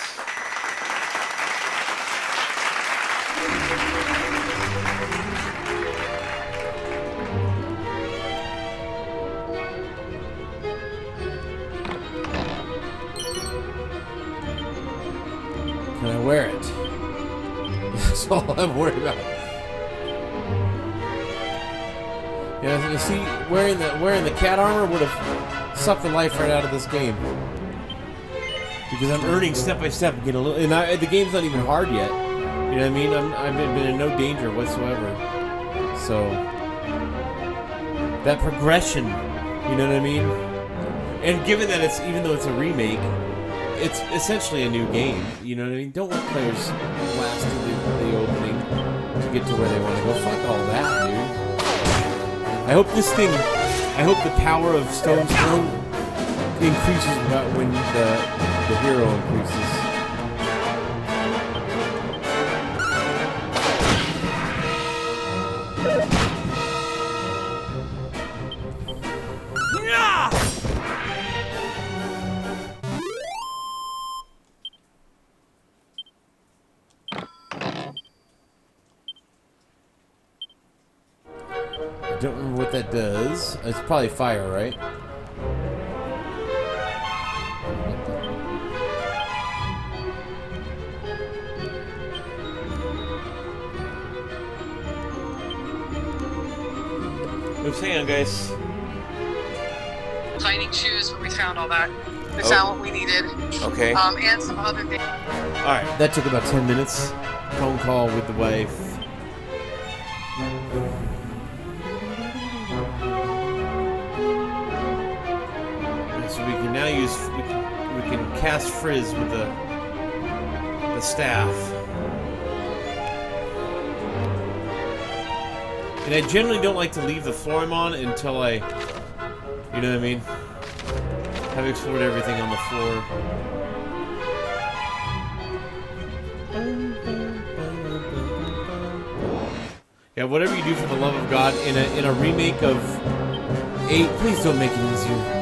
Can I wear it? That's all I'm worried about. Yeah, you see, wearing the cat armor would have sucked the life right out of this game. Because I'm earning step by step, getting a little, and the game's not even hard yet. You know what I mean? I've been in no danger whatsoever. So that progression, you know what I mean? And given that it's, even though it's a remake, it's essentially a new game. You know what I mean? Don't let players last to the opening to get to where they want to go. Fuck all that, dude. I hope the power of Stone Throw increases when the hero increases. I don't remember what that does. It's probably fire, right? Oops, hang on, guys. Lighting shoes, but we found all that. We found what we needed. Okay. And some other things. Alright, that took about 10 minutes. Phone call with the wife. So we can now use, we can cast Frizz with the staff. And I generally don't like to leave the floor I'm on until I, you know what I mean? Have explored everything on the floor. Yeah, whatever you do for the love of God in a remake of 8, please don't make it easier.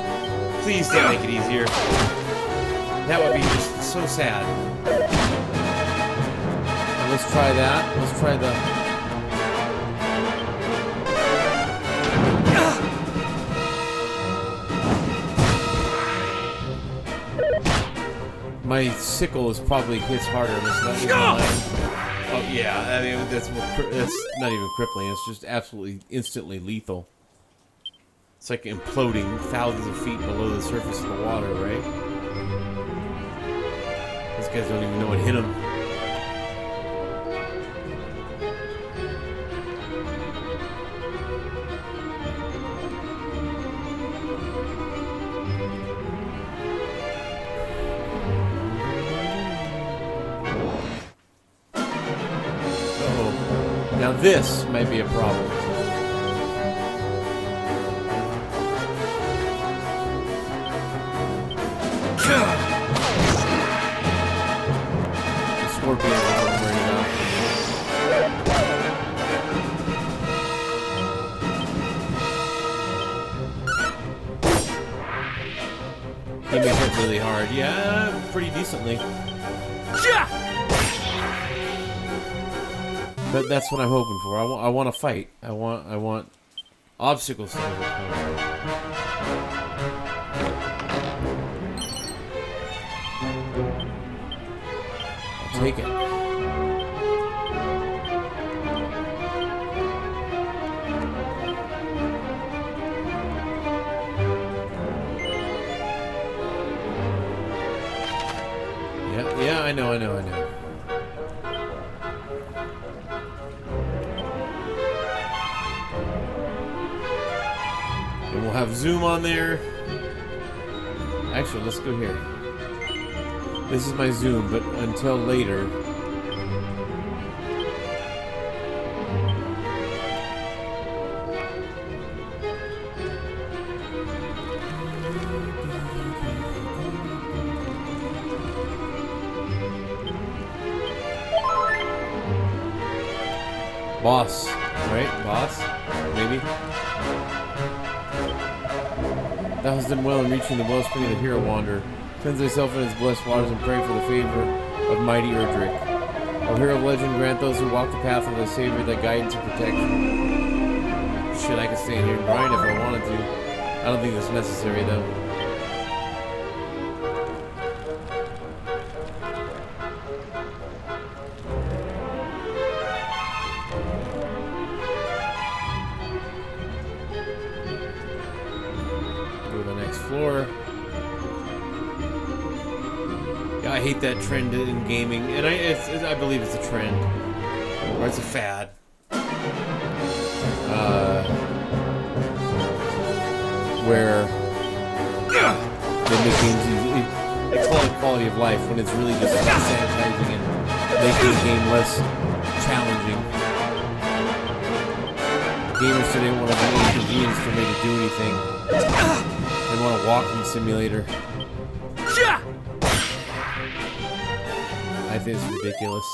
Please don't make it easier. That would be just so sad. And let's try that. Let's try the... My sickle is probably hits harder. Oh yeah, I mean that's not even crippling. It's just absolutely instantly lethal. It's like imploding thousands of feet below the surface of the water, right? This guys don't even know what hit him. Uh-oh. Now this might be a problem. Scorpion is what I'm worried about. He may hit really hard. Yeah, pretty decently. But that's what I'm hoping for. I want to fight. I want obstacles to overcome. I'll take it. Yeah, I know. And we'll have zoom on there. Actually, let's go here. This is my zoom, but until later. Boss, right? Boss? Maybe? Thou hast done well in reaching the wellspring of the hero wanderer. Cleanse thyself in its blessed waters and pray for the favor of mighty Erdrick. O hero of legend, grant those who walk the path of thy Savior thy guidance and protection. Shit, I could stay in here and grind if I wanted to. I don't think that's necessary, though. Floor. Yeah, I hate that trend in gaming, and I believe it's a trend, or it's a fad. Where they make games easy. They call it quality of life when it's really just about sanitizing and making the game less challenging. Gamers today want to be inconvenienced for me to do anything. They want a walking simulator. I think it's ridiculous.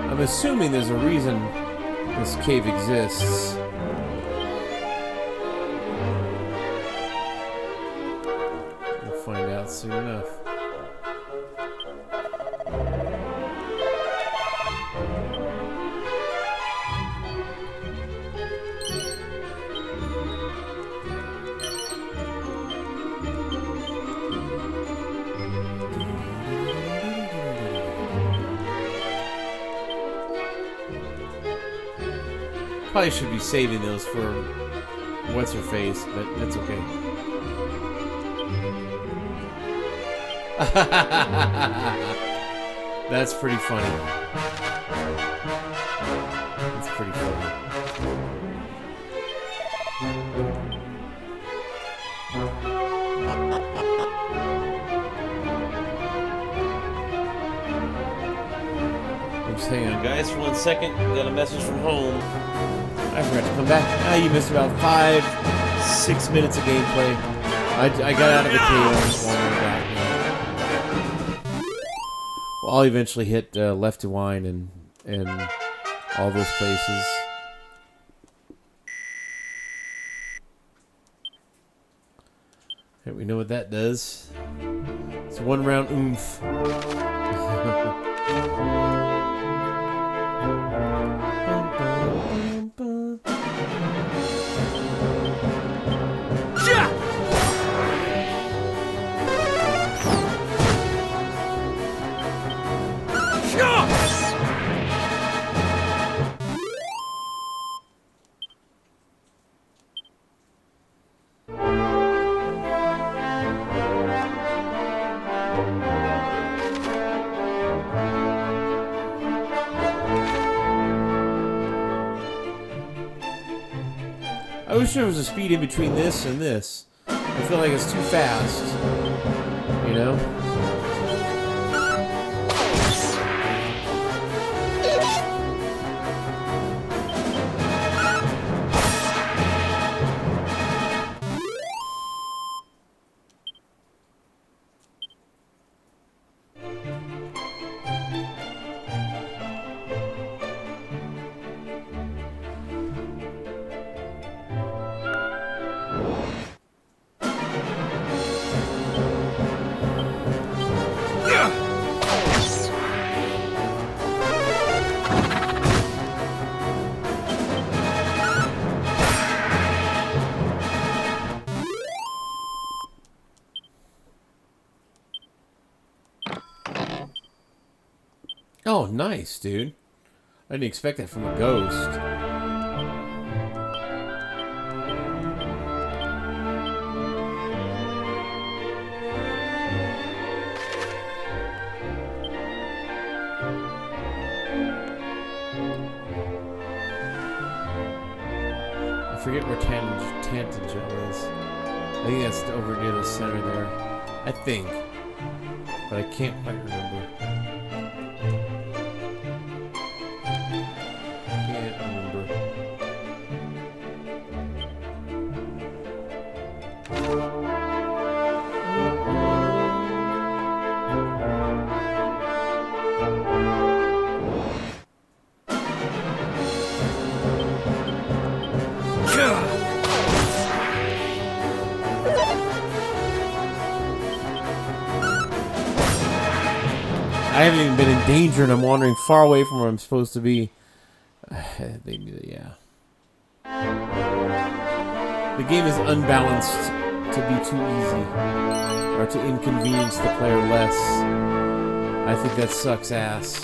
I'm assuming there's a reason this cave exists. We'll find out soon enough. Probably should be saving those for what's her face, but that's okay. That's pretty funny. That's pretty funny. Just hang on, guys, for 1 second. Got a message from home. I forgot to come back. Ah, you missed about 5-6 minutes of gameplay. I got out of the cave. I'm just wandering back now. Well, I'll eventually hit Leftwyne and all those places. Okay, we know what that does. It's one round oomph. I wish there was a speed in between this and this. I feel like it's too fast. You know? Oh, nice, dude. I didn't expect that from a ghost. I forget where Tantangel is. I think that's over near the center there. I think. But I can't quite remember. I haven't even been in danger and I'm wandering far away from where I'm supposed to be. They knew that, yeah. The game is unbalanced to be too easy or to inconvenience the player less. I think that sucks ass.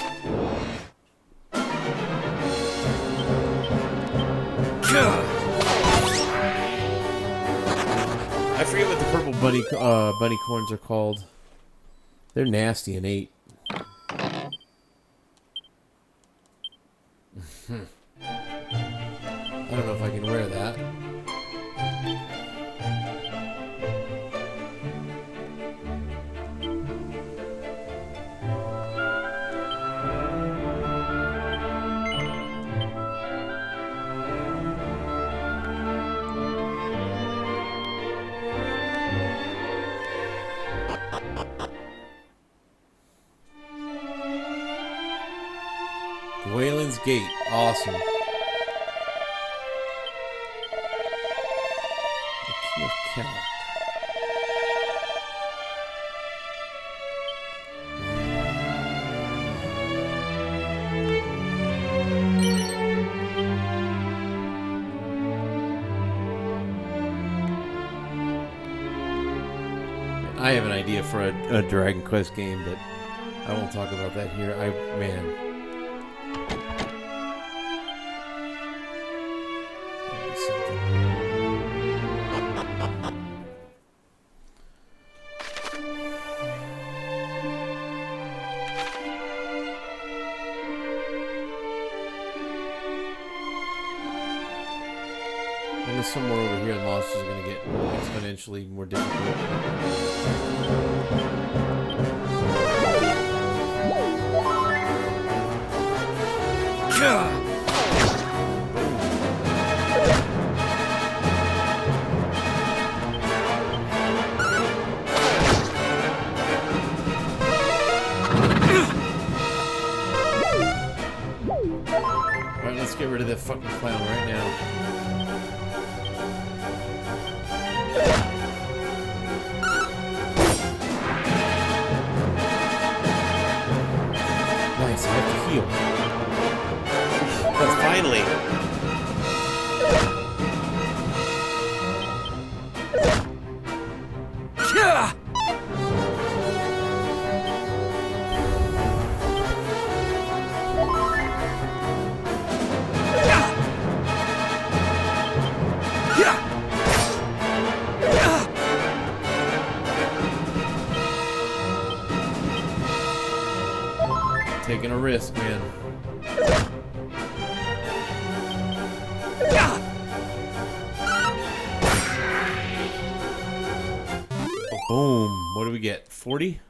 I forget what the purple bunny corns are called. They're nasty and 8. I don't know if I can wear that. Wayland's Gate, awesome. The Key of Cannock. I have an idea for a Dragon Quest game, but I won't talk about that here. Man. And somewhere over here, the monsters are going to get exponentially more difficult. Alright, let's get rid of that fucking clown right now. shield. But finally. Yeah. Taking a risk, man. Boom. What do we get? 40?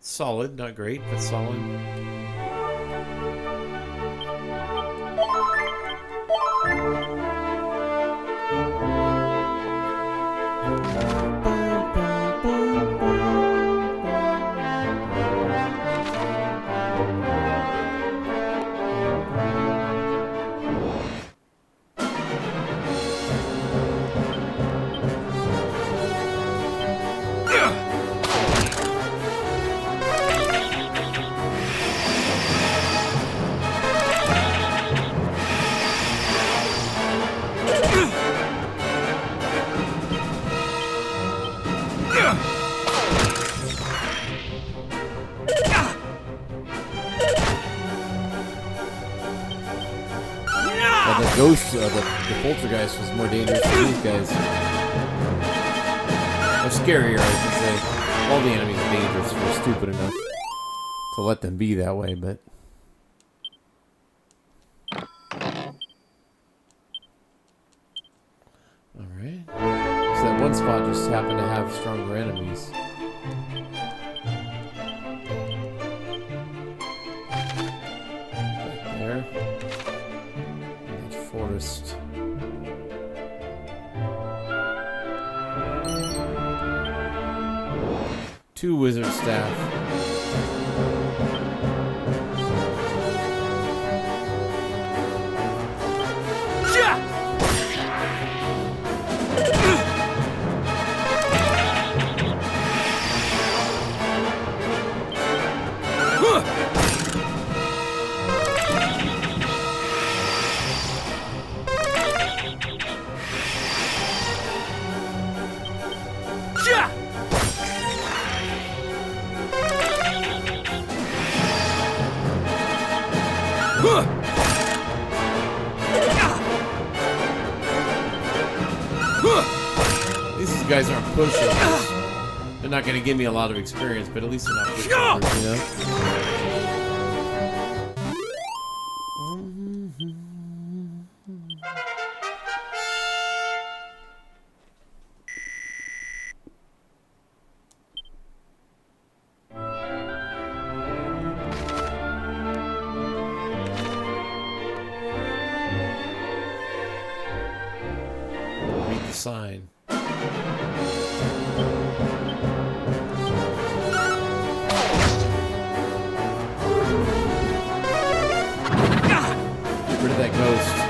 Solid, not great, but solid. Ghost, the poltergeist was more dangerous than these guys. Or scarier, I should say. All the enemies are dangerous if we're stupid enough to let them be that way, but... Alright. So that one spot just happened to have stronger enemies. Right there. Forest. Two wizard staff. These guys aren't pushovers. They're not going to give me a lot of experience, but at least they're not pushovers, you know? Sign. Get rid of that ghost.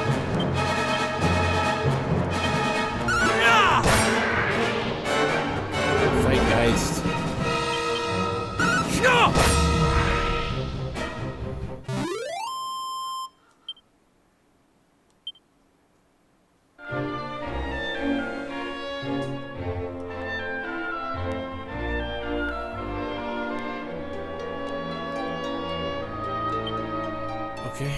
Zeitgeist. Okay.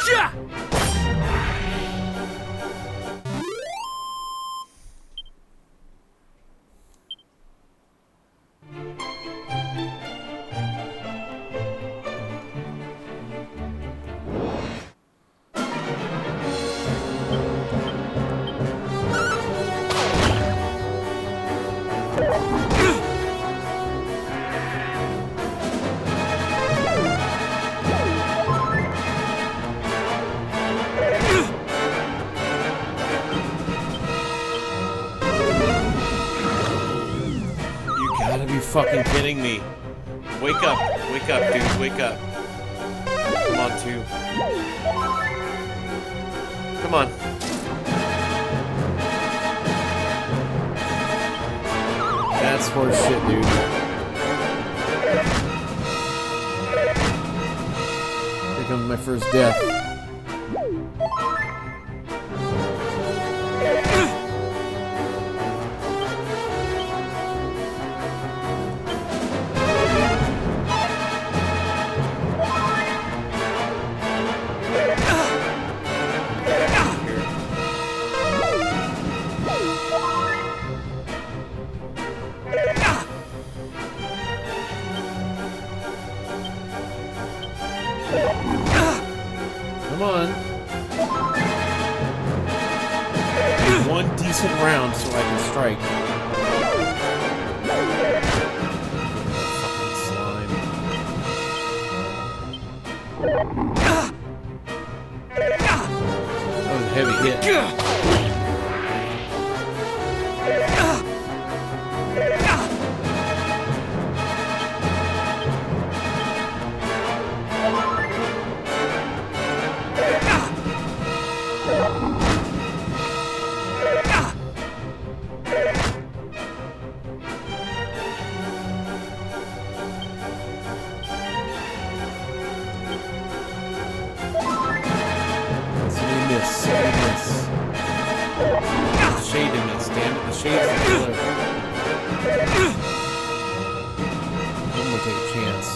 Yeah! Gotta be fucking kidding me. Wake up, dude, wake up. Come on, 2. Come on. That's horse shit, dude. Here comes my first death. Come on. One decent round so I can strike. Fucking slime. That was a heavy hit. Shade in it, stand it. The shade's the killer. I'm gonna take a chance.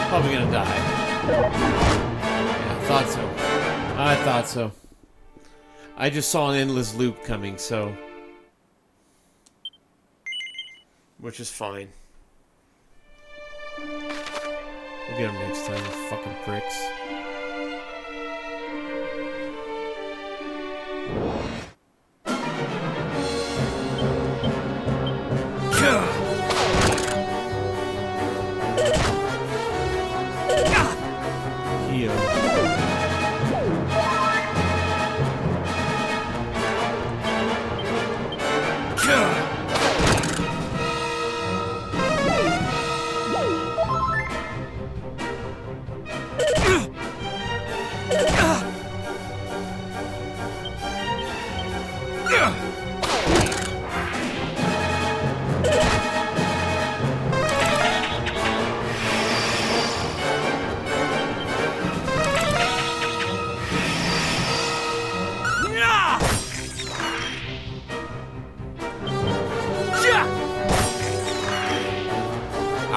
Probably gonna die. Yeah, I thought so. I thought so. I just saw an endless loop coming, so... Which is fine. We'll get them next time, fucking pricks.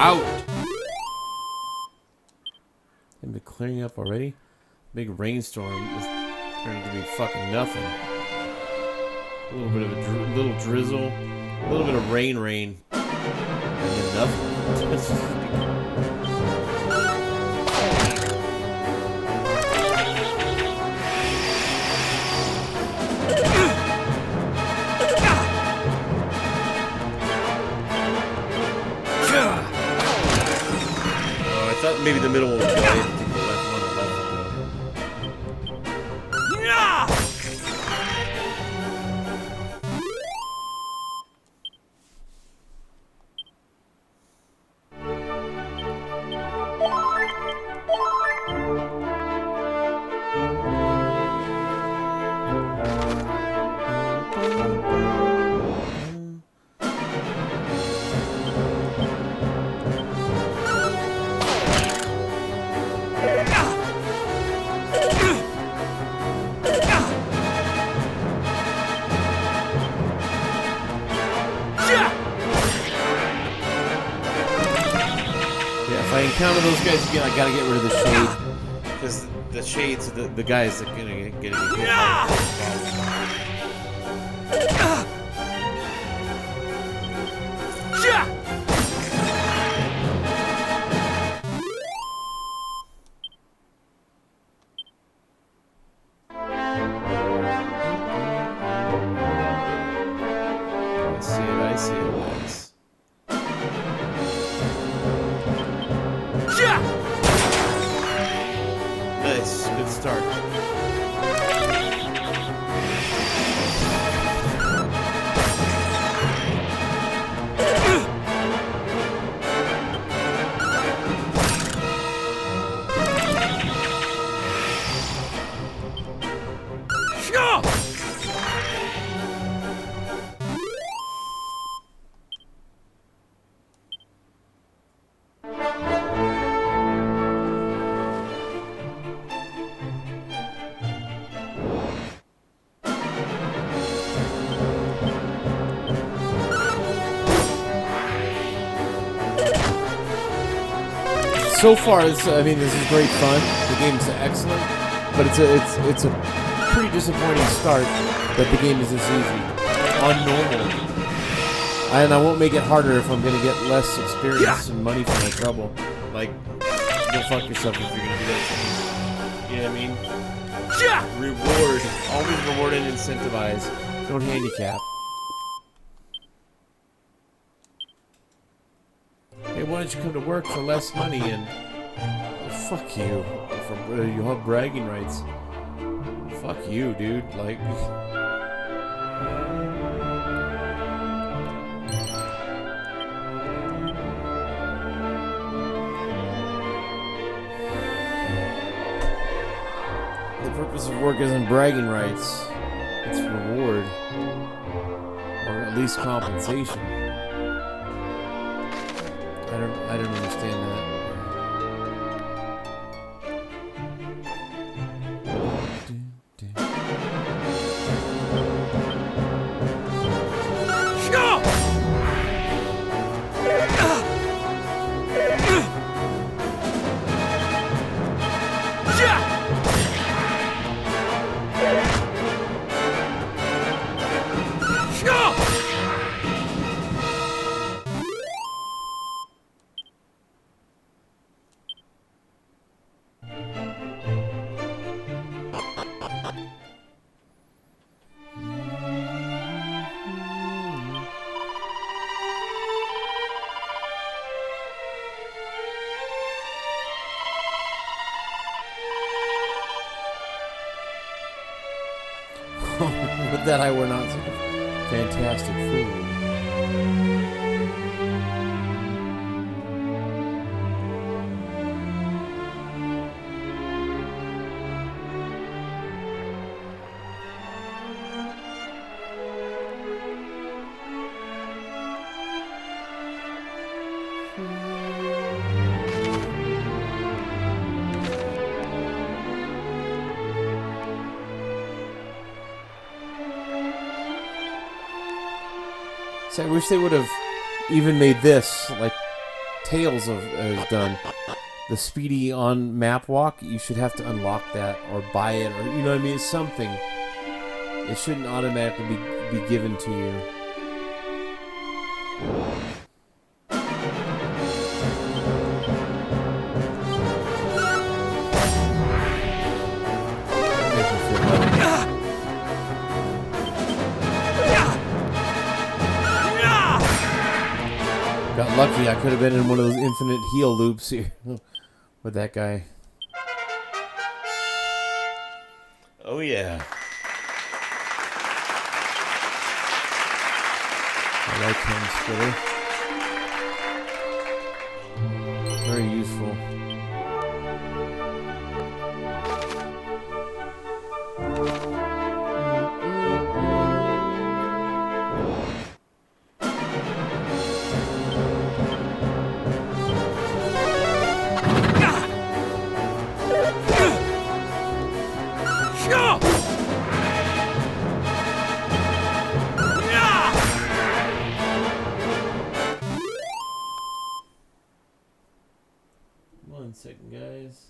Out! They've been clearing up already? Big rainstorm is turning to be fucking nothing. A little bit of a little drizzle, a little bit of rain, and then nothing. I thought maybe the middle one would go. I didn't think the left one would go. If I encounter those guys again, I gotta get rid of the shade. Because the shades are the guys that are gonna get hit. I see it, guys. let's start. So far, this is great fun. The game's excellent, but it's a pretty disappointing start that the game is this easy on normal. And I won't make it harder if I'm gonna get less experience and money for my trouble. Like, go fuck yourself if you're gonna do that. You know what I mean? Reward, always reward and incentivize. Don't handicap. Hey, why don't you come to work for less money and fuck you? You have bragging rights. Fuck you, dude. Like. The purpose of work isn't bragging rights. It's reward. Or at least compensation. I don't understand that. But that I were not such a fantastic fool. I wish they would have even made this, like Tales has done. The speedy on map walk, you should have to unlock that or buy it, or you know what I mean? It's something. It shouldn't automatically be given to you. Got lucky, I could have been in one of those infinite heal loops here with that guy. Oh yeah. I like him, Splitter. Very useful. One second, guys.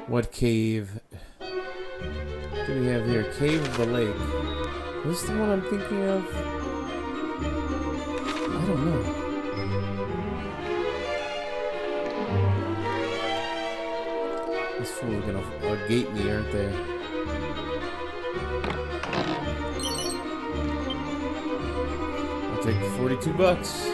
What cave do we have here? Cave of the Lake. Is this the one I'm thinking of? I don't know. This fool is gonna gate me, aren't they? take the 42 bucks.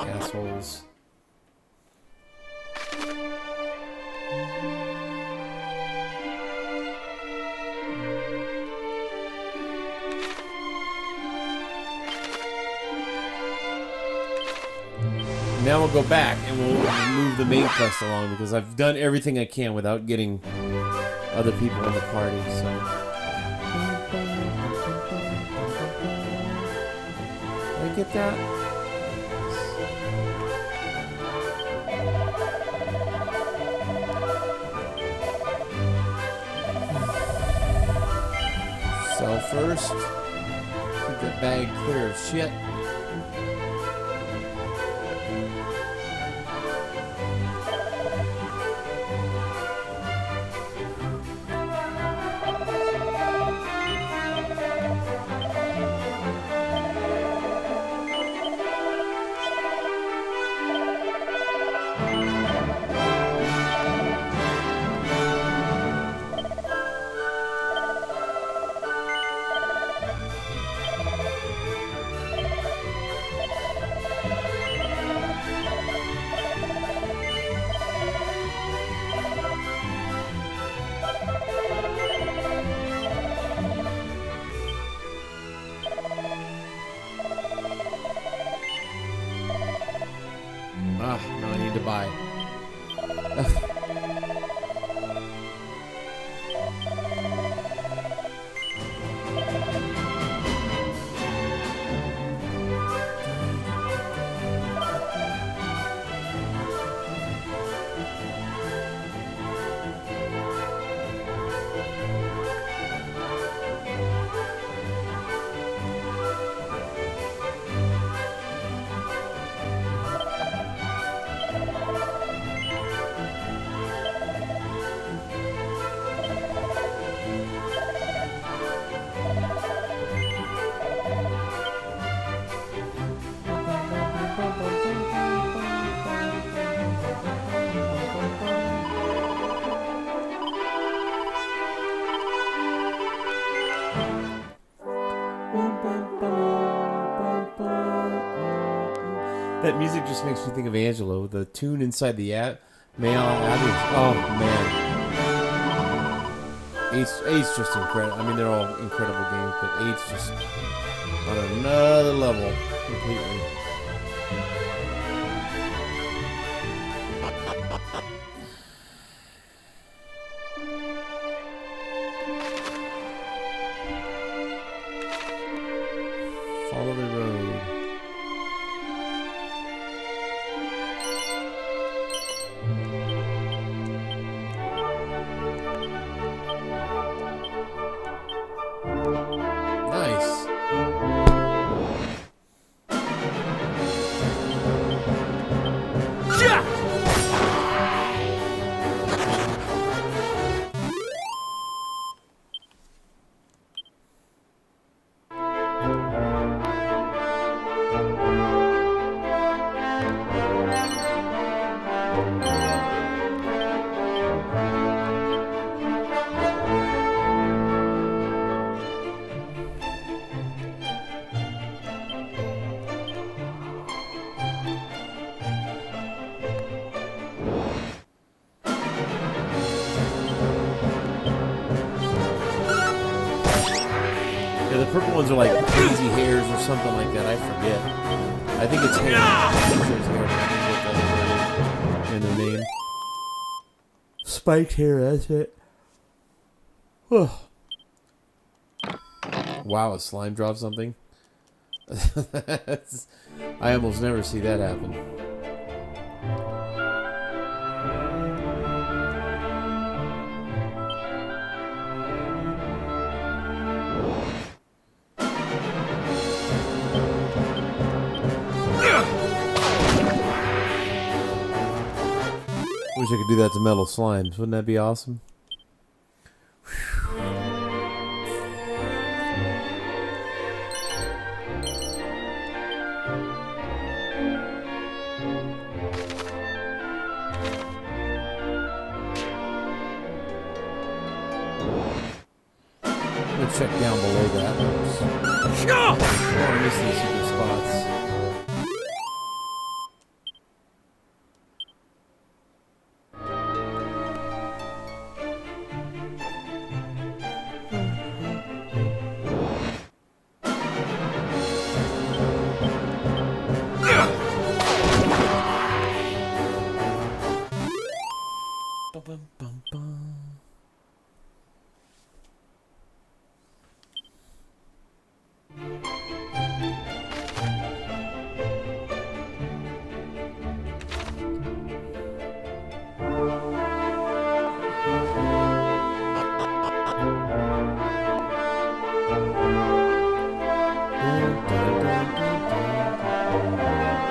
Assholes. Now we'll go back and we'll move the main quest along because I've done everything I can without getting other people in the party, so. Did I get that? Sell first. Keep that bag clear of shit. No, I need to buy. That music just makes me think of Angelo. The tune inside the male Abbey. Oh man, Eight's just incredible. I mean, they're all incredible games, but Eight's just on another level completely. Follow the road. The purple ones are like crazy hairs or something like that. I forget. I think it's hair. In their name. Spiked hair, that's it. Wow, a slime dropped something? I almost never see that happen. Wish I could do that to metal slimes. Wouldn't that be awesome? check down below that. Oh, I missed these secret spots.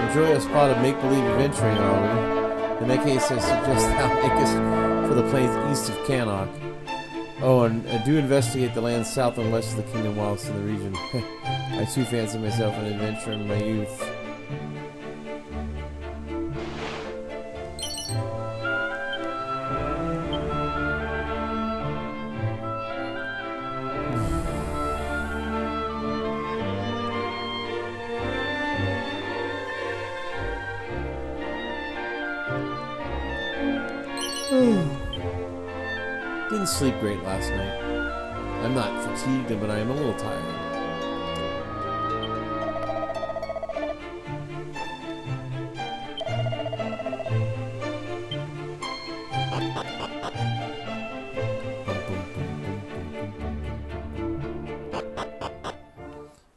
Enjoy a spot of make-believe adventuring, are we? In that case, I suggest thou makest for the plains east of Cannock. Oh, and do investigate the lands south and west of the kingdom whilst in the region. I too fancy myself an adventurer in my youth. Didn't sleep great last night. I'm not fatigued, but I am a little tired.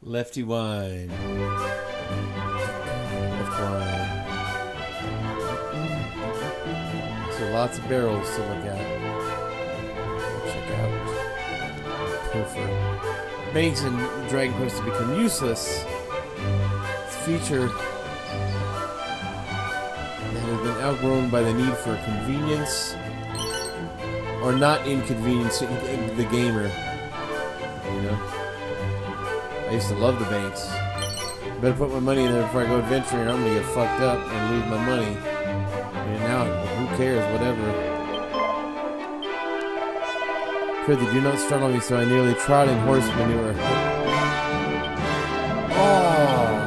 Leftwyne. So lots of barrels to look at. Check out. Pilfer. Banks in Dragon Quest have become useless. It's a feature that has been outgrown by the need for convenience or not inconveniencing the gamer. You know? I used to love the banks. Better put my money in there before I go adventuring, or I'm gonna get fucked up and lose my money. And now, who cares? Whatever. Prithee, do not startle me, so I nearly trod in horse manure. Oh!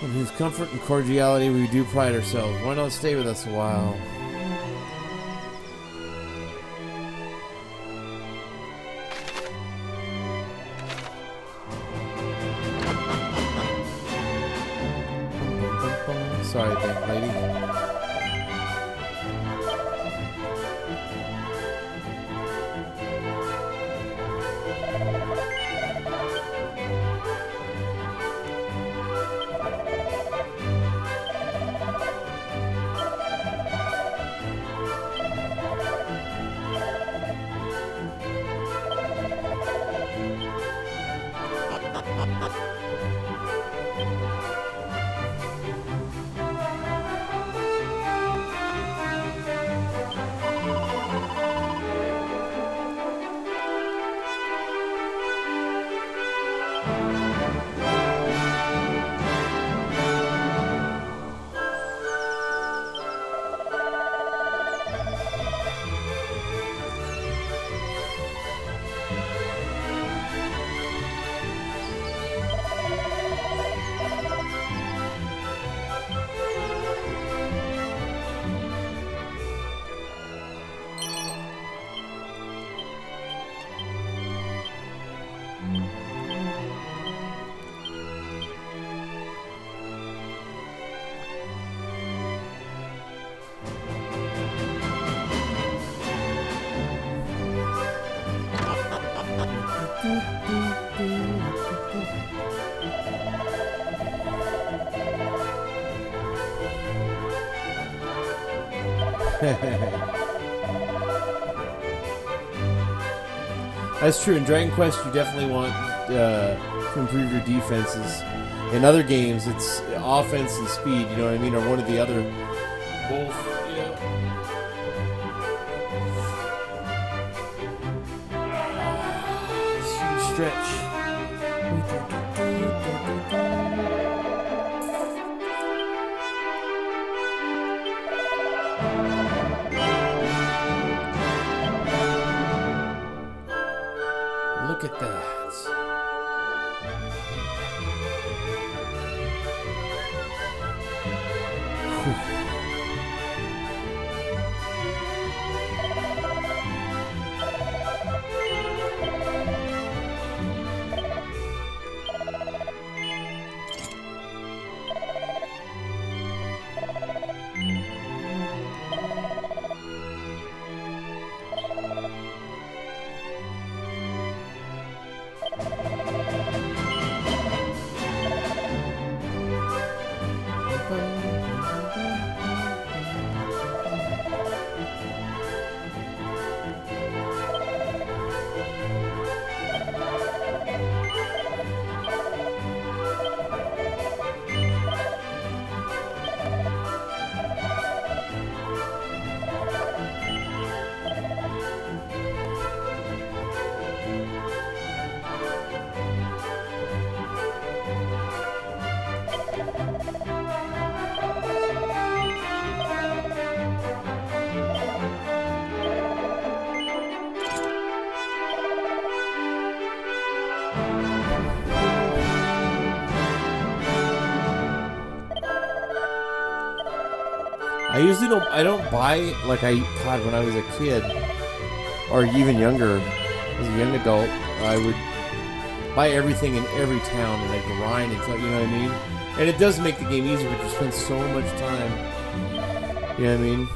In whose comfort and cordiality we do pride ourselves. Why not stay with us a while? Sorry, bank lady. That's true. In Dragon Quest, you definitely want to improve your defenses. In other games, it's offense and speed, you know what I mean, or one or the other. Both, you know. stretch. Look at that. I don't buy like I thought when I was a kid, or even younger, as a young adult. I would buy everything in every town and I'd grind until, you know what I mean? And it does make the game easier, but you spend so much time. You know what I mean?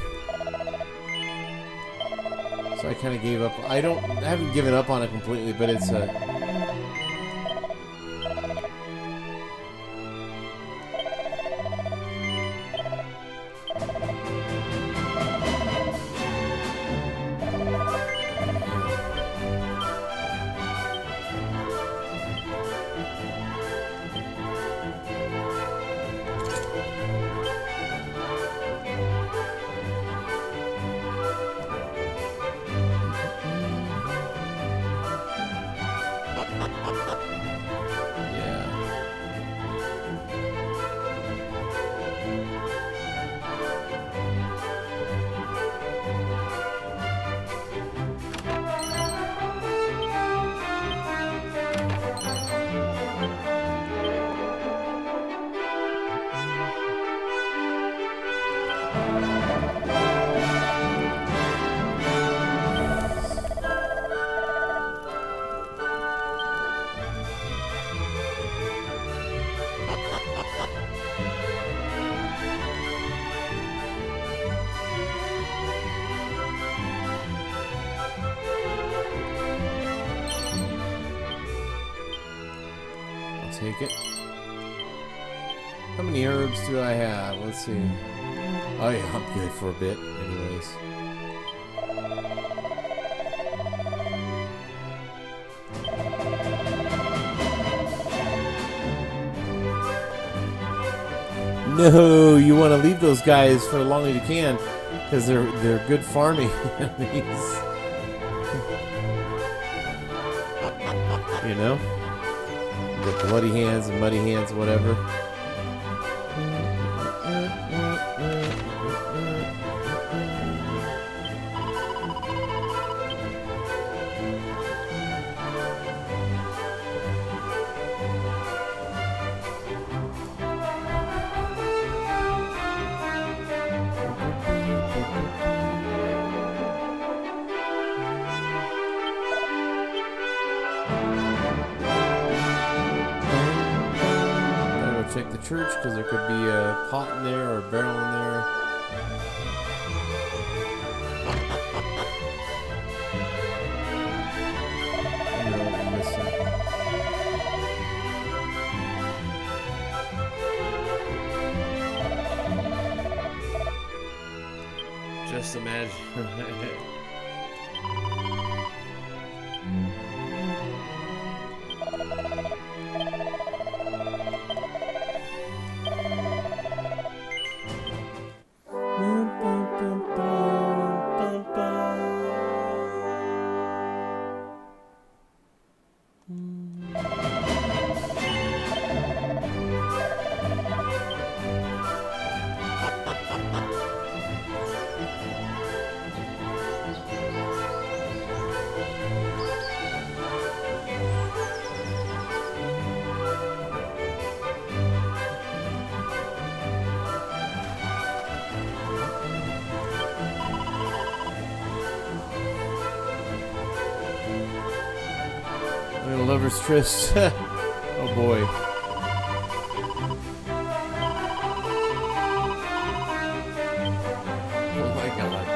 So I kind of gave up. I haven't given up on it completely, but it's a. Take it. How many herbs do I have? Let's see. Oh yeah, I'm good for a bit, anyways. No, you want to leave those guys for as long as you can, because they're good farming. You know. The bloody hands and muddy hands, whatever. Check the church because there could be a pot in there or a barrel in there. I know what I'm missing. Just imagine. a lover's tryst. Oh boy. Oh my god.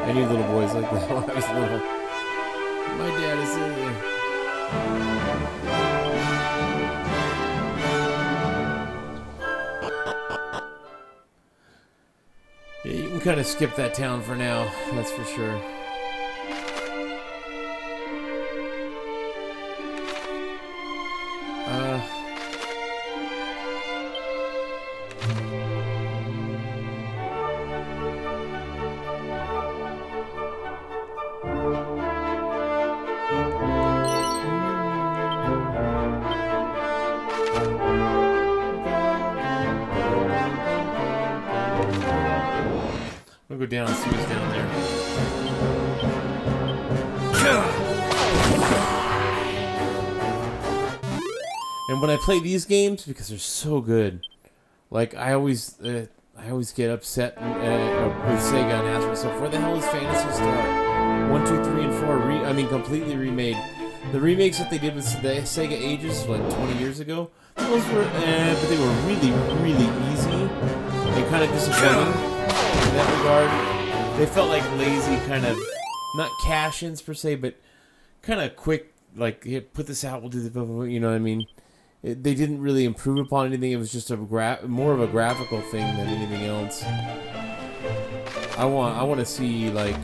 I knew little boys like that when I was little. My dad is in there. Yeah, you can kind of skip that town for now, that's for sure. I'll go down and see what's down there. And when I play these games, because they're so good, like I always get upset with Sega and ask myself, where the hell is Phantasy Star 1, 2, 3, and 4? Completely remade. The remakes that they did with the Sega Ages, like 20 years ago, those were, but they were really, really easy and kind of disappointing in that regard. They felt like lazy kind of, not cash-ins per se, but kind of quick, like, here, put this out, we'll do the, you know what I mean? They didn't really improve upon anything. It was just more of a graphical thing than anything else. I want to see, like,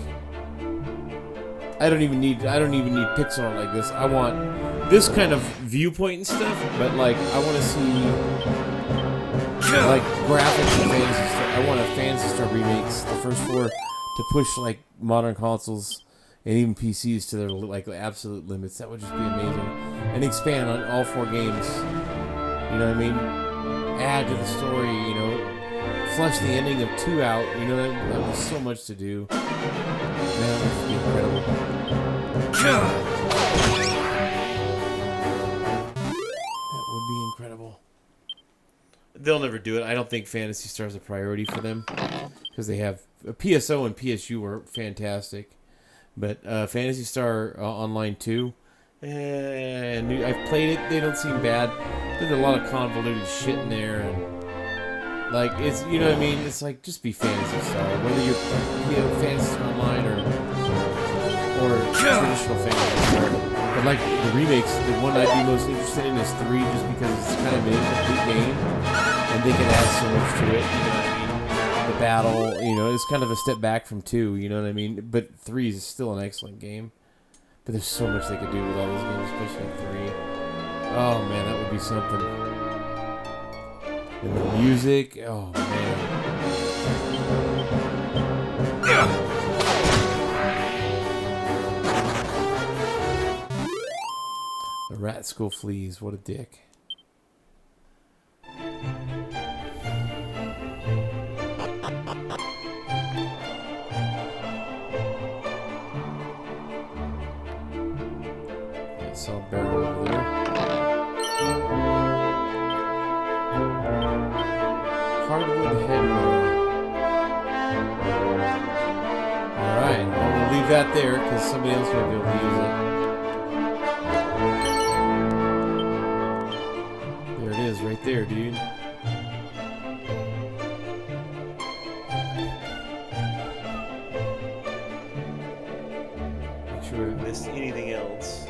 I don't even need pixel art like this. I want this kind of viewpoint and stuff, but like I want to see like graphics and Phantasy Star. I want a Phantasy Star remakes, the first 4, to push like modern consoles and even PCs to their like absolute limits. That would just be amazing. And expand on all 4 games. You know what I mean? Add to the story, you know, flesh the ending of 2 out, you know, that was so much to do. Man, that would just be incredible. That would be incredible. They'll never do it. I don't think Phantasy Star is a priority for them because they have PSO and PSU are fantastic, but Phantasy Star Online 2, and I've played it. They don't seem bad. There's a lot of convoluted shit in there, and like it's, you know what I mean. It's like just be Phantasy Star, whether you're Phantasy Star Online or traditional Phantasy Star. But like the remakes, the one I'd be most interested in is 3, just because it's kind of an incomplete game, and they can add so much to it. You know what I mean? The battle, you know, it's kind of a step back from 2. You know what I mean? But 3 is still an excellent game. But there's so much they could do with all those games, especially in 3. Oh man, that would be something. And the music, oh man. The rat school fleas, what a dick. Saw a barrel over there. Hardwood headwear. Alright, well, we'll leave that there because somebody else might be able to use it. There it is, right there, dude. Make sure we haven't missed anything else.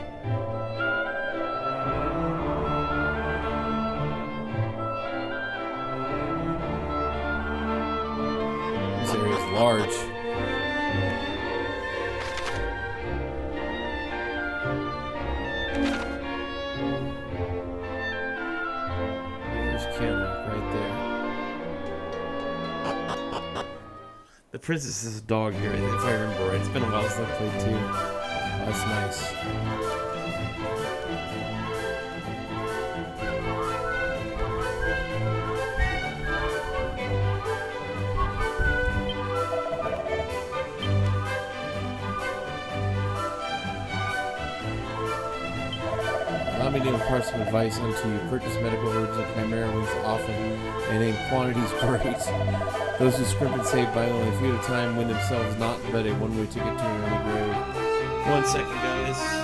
Large. There's Cannock right there. The princess is a dog here, if I remember right. It's been a while since I played 2. That's nice. Allow me to impart some advice unto you. Purchase medical herbs and chimera wings often and in quantities great. Those who scrimp and save by only a few at a time win themselves not but a one-way ticket to an early grave. 1 second, guys.